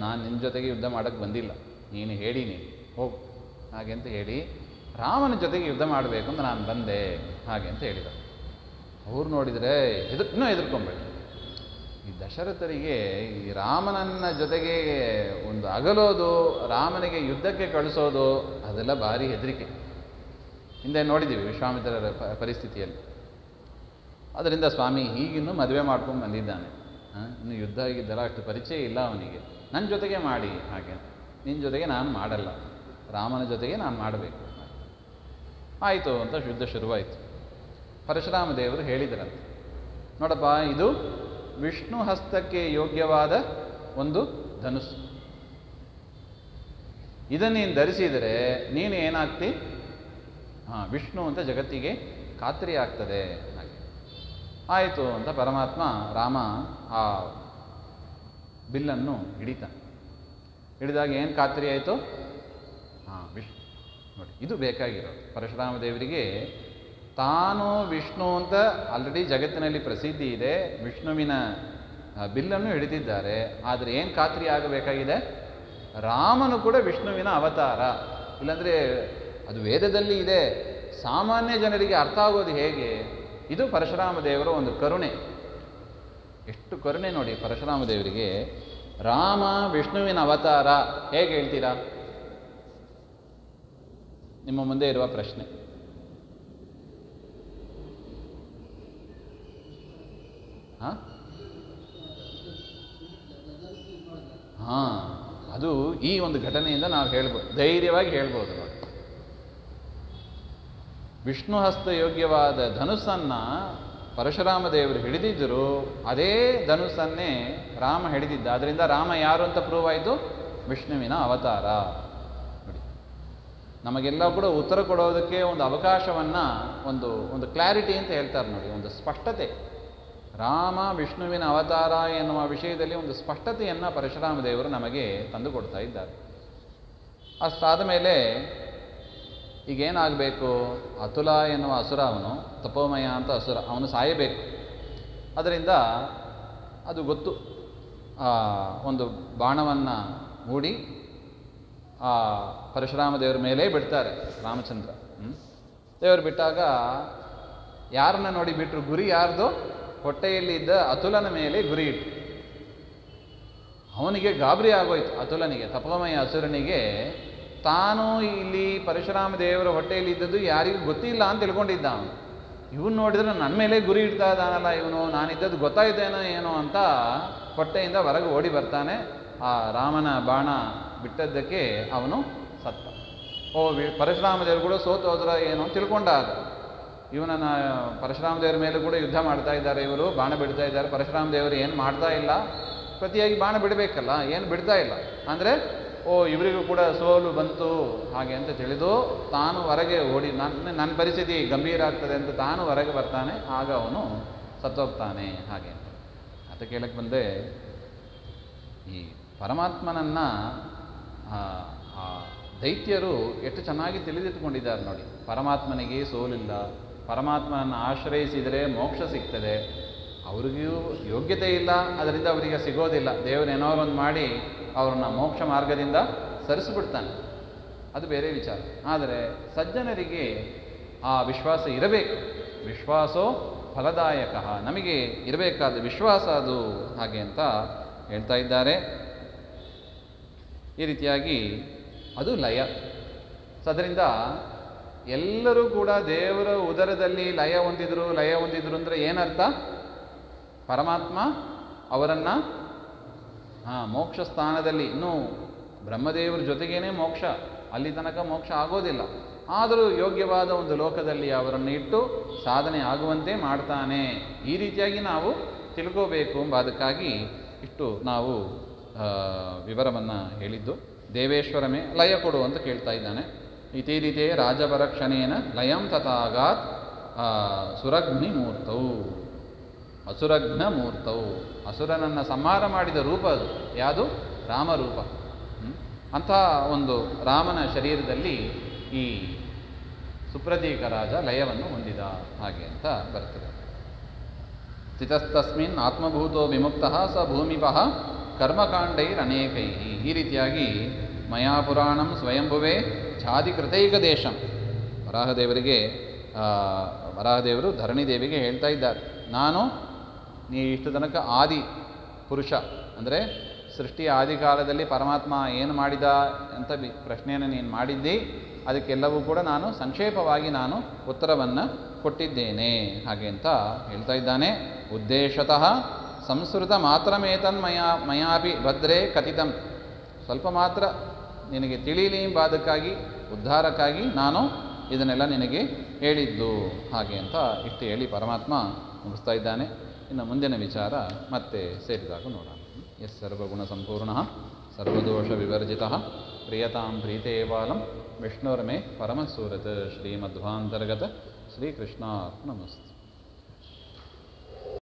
ನಾನು ನಿನ್ನ ಜೊತೆಗೆ ಯುದ್ಧ ಮಾಡೋಕ್ಕೆ ಬಂದಿಲ್ಲ, ನೀನು ಹೇಳಿ ನೀನು ಹೋಗು ಹಾಗೆ ಅಂತ ಹೇಳಿ ರಾಮನ ಜೊತೆಗೆ ಯುದ್ಧ ಮಾಡಬೇಕು ಅಂತ ನಾನು ಬಂದೆ ಹಾಗೆ ಅಂತ ಹೇಳಿದ. ಅವ್ರು ನೋಡಿದರೆ ಇನ್ನೂ ಹೆದರ್ಕೊಂಬೇಡ. ಈ ದಶರಥರಿಗೆ ಈ ರಾಮನನ್ನ ಜೊತೆಗೆ ಒಂದು ಅಗಲೋದು, ರಾಮನಿಗೆ ಯುದ್ಧಕ್ಕೆ ಕಳಿಸೋದು, ಅದೆಲ್ಲ ಭಾರಿ ಹೆದರಿಕೆ. ಹಿಂದೆ ನೋಡಿದ್ದೀವಿ ವಿಶ್ವಾಮಿತ್ರರ ಪರಿಸ್ಥಿತಿಯಲ್ಲಿ. ಅದರಿಂದ ಸ್ವಾಮಿ ಹೀಗಿನ್ನೂ ಮದುವೆ ಮಾಡ್ಕೊಂಡು ಬಂದಿದ್ದಾನೆ, ಇನ್ನು ಯುದ್ಧ ಆಗಿದ್ದಲ್ಲ, ಅಷ್ಟು ಪರಿಚಯ ಇಲ್ಲ ಅವನಿಗೆ, ನನ್ನ ಜೊತೆಗೆ ಮಾಡಿ ಹಾಗೆ, ನಿನ್ನ ಜೊತೆಗೆ ನಾನು ಮಾಡಲ್ಲ, ರಾಮನ ಜೊತೆಗೆ ನಾನು ಮಾಡಬೇಕು. ಆಯಿತು ಅಂತ ಯುದ್ಧ ಶುರುವಾಯಿತು. ಪರಶುರಾಮ ದೇವರು ಹೇಳಿದರಂತೆ, ನೋಡಪ್ಪ, ಇದು ವಿಷ್ಣು ಹಸ್ತಕ್ಕೆ ಯೋಗ್ಯವಾದ ಒಂದು ಧನುಸ್ಸು, ಇದನ್ನು ನೀನು ಧರಿಸಿದರೆ ನೀನು ಏನಾಗ್ತಿ? ವಿಷ್ಣು ಅಂತ ಜಗತ್ತಿಗೆ ಖಾತ್ರಿ ಆಗ್ತದೆ. ಹಾಗೆ ಆಯಿತು ಅಂತ ಪರಮಾತ್ಮ ರಾಮ ಆ ಬಿಲ್ಲನ್ನು ಹಿಡಿತಾನೆ. ಹಿಡಿದಾಗ ಏನು ಖಾತ್ರಿ ಆಯಿತು? ವಿಷ್ಣು. ನೋಡಿ, ಇದು ಬೇಕಾಗಿರೋದು ಪರಶುರಾಮ ದೇವರಿಗೆ. ತಾನು ವಿಷ್ಣು ಅಂತ ಆಲ್ರೆಡಿ ಜಗತ್ತಿನಲ್ಲಿ ಪ್ರಸಿದ್ಧಿ ಇದೆ, ವಿಷ್ಣುವಿನ ಬಿಲ್ಲನ್ನು ಹಿಡಿದಿದ್ದಾರೆ. ಆದರೆ ಏನು ಖಾತ್ರಿ ಆಗಬೇಕಾಗಿದೆ? ರಾಮನು ಕೂಡ ವಿಷ್ಣುವಿನ ಅವತಾರ. ಇಲ್ಲಾಂದರೆ ಅದು ವೇದದಲ್ಲಿ ಇದೆ, ಸಾಮಾನ್ಯ ಜನರಿಗೆ ಅರ್ಥ ಆಗೋದು ಹೇಗೆ? ಇದು ಪರಶುರಾಮ ದೇವರ ಒಂದು ಕರುಣೆ. ಎಷ್ಟು ಕರುಣೆ ನೋಡಿ ಪರಶುರಾಮ ದೇವರಿಗೆ. ರಾಮ ವಿಷ್ಣುವಿನ ಅವತಾರ ಹೇಗೆ ಹೇಳ್ತೀರಾ? ನಿಮ್ಮ ಮುಂದೆ ಇರುವ ಪ್ರಶ್ನೆ. ಅದು ಈ ಒಂದು ಘಟನೆಯಿಂದ ನಾವು ಹೇಳ್ಬೋದು, ಧೈರ್ಯವಾಗಿ ಹೇಳ್ಬೋದು ನೋಡಿ. ವಿಷ್ಣು ಹಸ್ತ ಯೋಗ್ಯವಾದ ಧನುಸ್ಸನ್ನು ಪರಶುರಾಮ ದೇವರು ಹಿಡಿದಿದ್ದರು, ಅದೇ ಧನುಸ್ಸನ್ನೇ ರಾಮ ಹಿಡಿದಿದ್ದ. ಅದರಿಂದ ರಾಮ ಯಾರು ಅಂತ ಪ್ರೂವ್ ಆಯಿತು? ವಿಷ್ಣುವಿನ ಅವತಾರ. ನೋಡಿ, ನಮಗೆಲ್ಲ ಕೂಡ ಉತ್ತರ ಕೊಡೋದಕ್ಕೆ ಒಂದು ಅವಕಾಶವನ್ನು, ಒಂದು ಕ್ಲಾರಿಟಿ ಅಂತ ಹೇಳ್ತಾರೆ ನೋಡಿ, ಒಂದು ಸ್ಪಷ್ಟತೆ. ರಾಮ ವಿಷ್ಣುವಿನ ಅವತಾರ ಎನ್ನುವ ವಿಷಯದಲ್ಲಿ ಒಂದು ಸ್ಪಷ್ಟತೆಯನ್ನು ಪರಶುರಾಮ ದೇವರು ನಮಗೆ ತಂದು ಕೊಡ್ತಾ ಇದ್ದಾರೆ. ಅಷ್ಟಾದ ಮೇಲೆ ಈಗೇನಾಗಬೇಕು, ಅತುಲ ಎನ್ನುವ ಅಸುರ, ಅವನು ತಪೋಮಯ ಅಂತ ಅಸುರ, ಅವನು ಸಾಯಬೇಕು. ಅದರಿಂದ ಅದು ಗೊತ್ತು, ಒಂದು ಬಾಣವನ್ನು ಹೂಡಿ ಆ ಪರಶುರಾಮ ದೇವರ ಮೇಲೆ ಬಿಡ್ತಾರೆ ರಾಮಚಂದ್ರ. ದೇವರು ಬಿಟ್ಟಾಗ ಯಾರನ್ನ ನೋಡಿ ಬಿಟ್ಟರು? ಗುರಿ ಯಾರ್ದು? ಹೊಟ್ಟೆಯಲ್ಲಿ ಇದ್ದ ಅತುಲನ ಮೇಲೆ ಗುರಿ ಇಟ್ಟು. ಅವನಿಗೆ ಗಾಬರಿ ಆಗೋಯ್ತು, ಅತುಲನಿಗೆ, ತಪೋಮಯ ಅಸುರನಿಗೆ. ತಾನು ಇಲ್ಲಿ ಪರಶುರಾಮ ದೇವರ ಹೊಟ್ಟೆಯಲ್ಲಿ ಇದ್ದದ್ದು ಯಾರಿಗೂ ಗೊತ್ತಿಲ್ಲ ಅಂತ ತಿಳ್ಕೊಂಡಿದ್ದ ಅವನು. ಇವನು ನೋಡಿದ್ರೆ ನನ್ನ ಮೇಲೆ ಗುರಿ ಇಡ್ತಾ ಇದ್ದಾನಲ್ಲ ಇವನು, ನಾನಿದ್ದದ್ದು ಗೊತ್ತಾಯ್ತೇನೋ ಏನೋ ಅಂತ ಹೊಟ್ಟೆಯಿಂದ ಹೊರಗೆ ಓಡಿ ಬರ್ತಾನೆ. ಆ ರಾಮನ ಬಾಣ ಬಿಟ್ಟದ್ದಕ್ಕೆ ಅವನು ಸತ್ತ. ಪರಶುರಾಮ ದೇವರು ಕೂಡ ಸೋತು ಹೋದ್ರ ಏನೋ ಅಂತ ತಿಳ್ಕೊಂಡ. ಇವನನ್ನು ಪರಶುರಾಮ ದೇವರ ಮೇಲೆ ಕೂಡ ಯುದ್ಧ ಮಾಡ್ತಾ ಇದ್ದಾರೆ, ಇವರು ಬಾಣ ಬಿಡ್ತಾ ಇದ್ದಾರೆ. ಪರಶುರಾಮ ದೇವರು ಏನು ಮಾಡ್ತಾ ಇಲ್ಲ, ಪ್ರತಿಯಾಗಿ ಬಾಣ ಬಿಡಬೇಕಲ್ಲ, ಏನು ಬಿಡ್ತಾ ಇಲ್ಲ. ಅಂದರೆ ಇವರಿಗೂ ಕೂಡ ಸೋಲು ಬಂತು ಹಾಗೆ ಅಂತ ತಿಳಿದು ತಾನು ಹೊರಗೆ ಓಡಿ, ನನ್ನ ಪರಿಸ್ಥಿತಿ ಗಂಭೀರ ಆಗ್ತದೆ ಅಂತ ತಾನು ಹೊರಗೆ ಬರ್ತಾನೆ. ಆಗ ಅವನು ಸತ್ತೋಗ್ತಾನೆ. ಹಾಗೆ ಅಂತ ಅಂತ ಕೇಳಕ್ಕೆ ಬಂದೆ. ಈ ಪರಮಾತ್ಮನನ್ನು ದೈತ್ಯರು ಎಷ್ಟು ಚೆನ್ನಾಗಿ ತಿಳಿದಿಟ್ಟುಕೊಂಡಿದ್ದಾರೆ ನೋಡಿ. ಪರಮಾತ್ಮನಿಗೆ ಸೋಲಿಲ್ಲ, ಪರಮಾತ್ಮನನ್ನು ಆಶ್ರಯಿಸಿದರೆ ಮೋಕ್ಷ ಸಿಗ್ತದೆ. ಅವ್ರಿಗೂ ಯೋಗ್ಯತೆ ಇಲ್ಲ, ಅದರಿಂದ ಅವರಿಗೆ ಸಿಗೋದಿಲ್ಲ. ದೇವರು ಏನೋ ಒಂದು ಮಾಡಿ ಅವ್ರನ್ನ ಮೋಕ್ಷ ಮಾರ್ಗದಿಂದ ಸರಿಸಿಬಿಡ್ತಾನೆ, ಅದು ಬೇರೆ ವಿಚಾರ. ಆದರೆ ಸಜ್ಜನರಿಗೆ ಆ ವಿಶ್ವಾಸ ಇರಬೇಕು. ವಿಶ್ವಾಸೋ ಫಲದಾಯಕ, ನಮಗೆ ಇರಬೇಕಾದ ವಿಶ್ವಾಸ ಅದು. ಹಾಗೆ ಅಂತ ಹೇಳ್ತಾ ಇದ್ದಾರೆ. ಈ ರೀತಿಯಾಗಿ ಅದು ಲಯ. ಅದರಿಂದ ಎಲ್ಲರೂ ಕೂಡ ದೇವರ ಉದರದಲ್ಲಿ ಲಯ ಹೊಂದಿದ್ರು ಅಂದರೆ ಏನರ್ಥ? ಪರಮಾತ್ಮ ಅವರನ್ನು ಮೋಕ್ಷ ಸ್ಥಾನದಲ್ಲಿ, ಇನ್ನೂ ಬ್ರಹ್ಮದೇವರ ಜೊತೆಗೇನೆ ಮೋಕ್ಷ, ಅಲ್ಲಿ ತನಕ ಮೋಕ್ಷ ಆಗೋದಿಲ್ಲ. ಆದರೂ ಯೋಗ್ಯವಾದ ಒಂದು ಲೋಕದಲ್ಲಿ ಅವರನ್ನು ಇಟ್ಟು ಸಾಧನೆ ಆಗುವಂತೆ ಮಾಡ್ತಾನೆ. ಈ ರೀತಿಯಾಗಿ ನಾವು ತಿಳ್ಕೋಬೇಕು ಎಂಬ ಅದಕ್ಕಾಗಿ ಇಷ್ಟು ನಾವು ವಿವರವನ್ನು ಹೇಳಿದ್ದು. ದೇವೇಶ್ವರಮೇ ಲಯ ಕೊಡು ಅಂತ ಕೇಳ್ತಾ ಇದ್ದಾನೆ. ಇತಿ ರೀತಿಯೇ ರಾಜವರಕ್ಷಣೇನ ಲಯಂ ತಥಾಗಾತ್ ಸುರಗ್ನಿ ಮೂರ್ತವು, ಅಸುರಘ್ನ ಮೂರ್ತವು. ಅಸುರನನ್ನು ಸಂಹಾರ ಮಾಡಿದ ರೂಪ ಅದು. ಯಾವುದು? ರಾಮರೂಪ. ಅಂಥ ಒಂದು ರಾಮನ ಶರೀರದಲ್ಲಿ ಈ ಸುಪ್ರತೀಕ ರಾಜ ಲಯವನ್ನು ಹೊಂದಿದ ಹಾಗೆ ಅಂತ ಬರ್ತದೆ. ಸ್ಥಿತಸ್ತಸ್ಮಿನ್ ಆತ್ಮಭೂತೋ ವಿಮುಕ್ತಃ ಸ ಭೂಮಿಪಃ ಕರ್ಮಕಾಂಡೈರನೇಕೈ. ಈ ರೀತಿಯಾಗಿ ಮಯಾ ಪುರಾಣಂ ಸ್ವಯಂಭುವೇ ಛಾದಿಕೃತೈಕ ದೇಶಂ. ವರಾಹದೇವರು ಧರಣಿದೇವಿಗೆ ಹೇಳ್ತಾ ಇದ್ದಾರೆ, ನಾನು ನೀ ಇಷ್ಟು ತನಕ ಆದಿ ಪುರುಷ, ಅಂದರೆ ಸೃಷ್ಟಿಯ ಆದಿಕಾಲದಲ್ಲಿ ಪರಮಾತ್ಮ ಏನು ಮಾಡಿದ ಅಂತ ಪ್ರಶ್ನೆಯನ್ನು ನೀನು ಮಾಡಿದ್ದಿ, ಅದಕ್ಕೆಲ್ಲವೂ ಕೂಡ ನಾನು ಸಂಕ್ಷೇಪವಾಗಿ ನಾನು ಉತ್ತರವನ್ನು ಕೊಟ್ಟಿದ್ದೇನೆ ಹಾಗೆ ಅಂತ ಹೇಳ್ತಾ ಇದ್ದಾನೆ. ಉದ್ದೇಶತಃ ಸಂಸ್ಕೃತ ಮಯಾಪಿ ಭದ್ರೇ ಕಥಿತಂ. ಸ್ವಲ್ಪ ಮಾತ್ರ ನಿನಗೆ ತಿಳಿಯಲಿ ಎಂಬುದಕ್ಕಾಗಿ, ಉದ್ಧಾರಕ್ಕಾಗಿ ನಾನು ಇದನ್ನೆಲ್ಲ ನಿನಗೆ ಹೇಳಿದ್ದು ಹಾಗೆ ಅಂತ ಇಷ್ಟು ಹೇಳಿ ಪರಮಾತ್ಮ ಮುಗಿಸ್ತಾ ಇದ್ದಾನೆ. ಇನ್ನು ಮುಂದಿನ ವಿಚಾರ ಮತ್ತೆ ಸೇರಿದಾಗ ನೋಡೋಣ. ಎಸ್ ಸರ್ವಗುಣ ಸಂಪೂರ್ಣ ಸರ್ವದೋಷ ವಿವರ್ಜಿತ ಪ್ರಿಯತಾಂ ಪ್ರೀತೇವಾಲಂ ವಿಷ್ಣುರ್ಮೇ ಪರಮಸೂರತ್ ಶ್ರೀಮಧ್ವಾಂತರ್ಗತ ಶ್ರೀಕೃಷ್ಣಾರ್ಪಣಮಸ್ತು.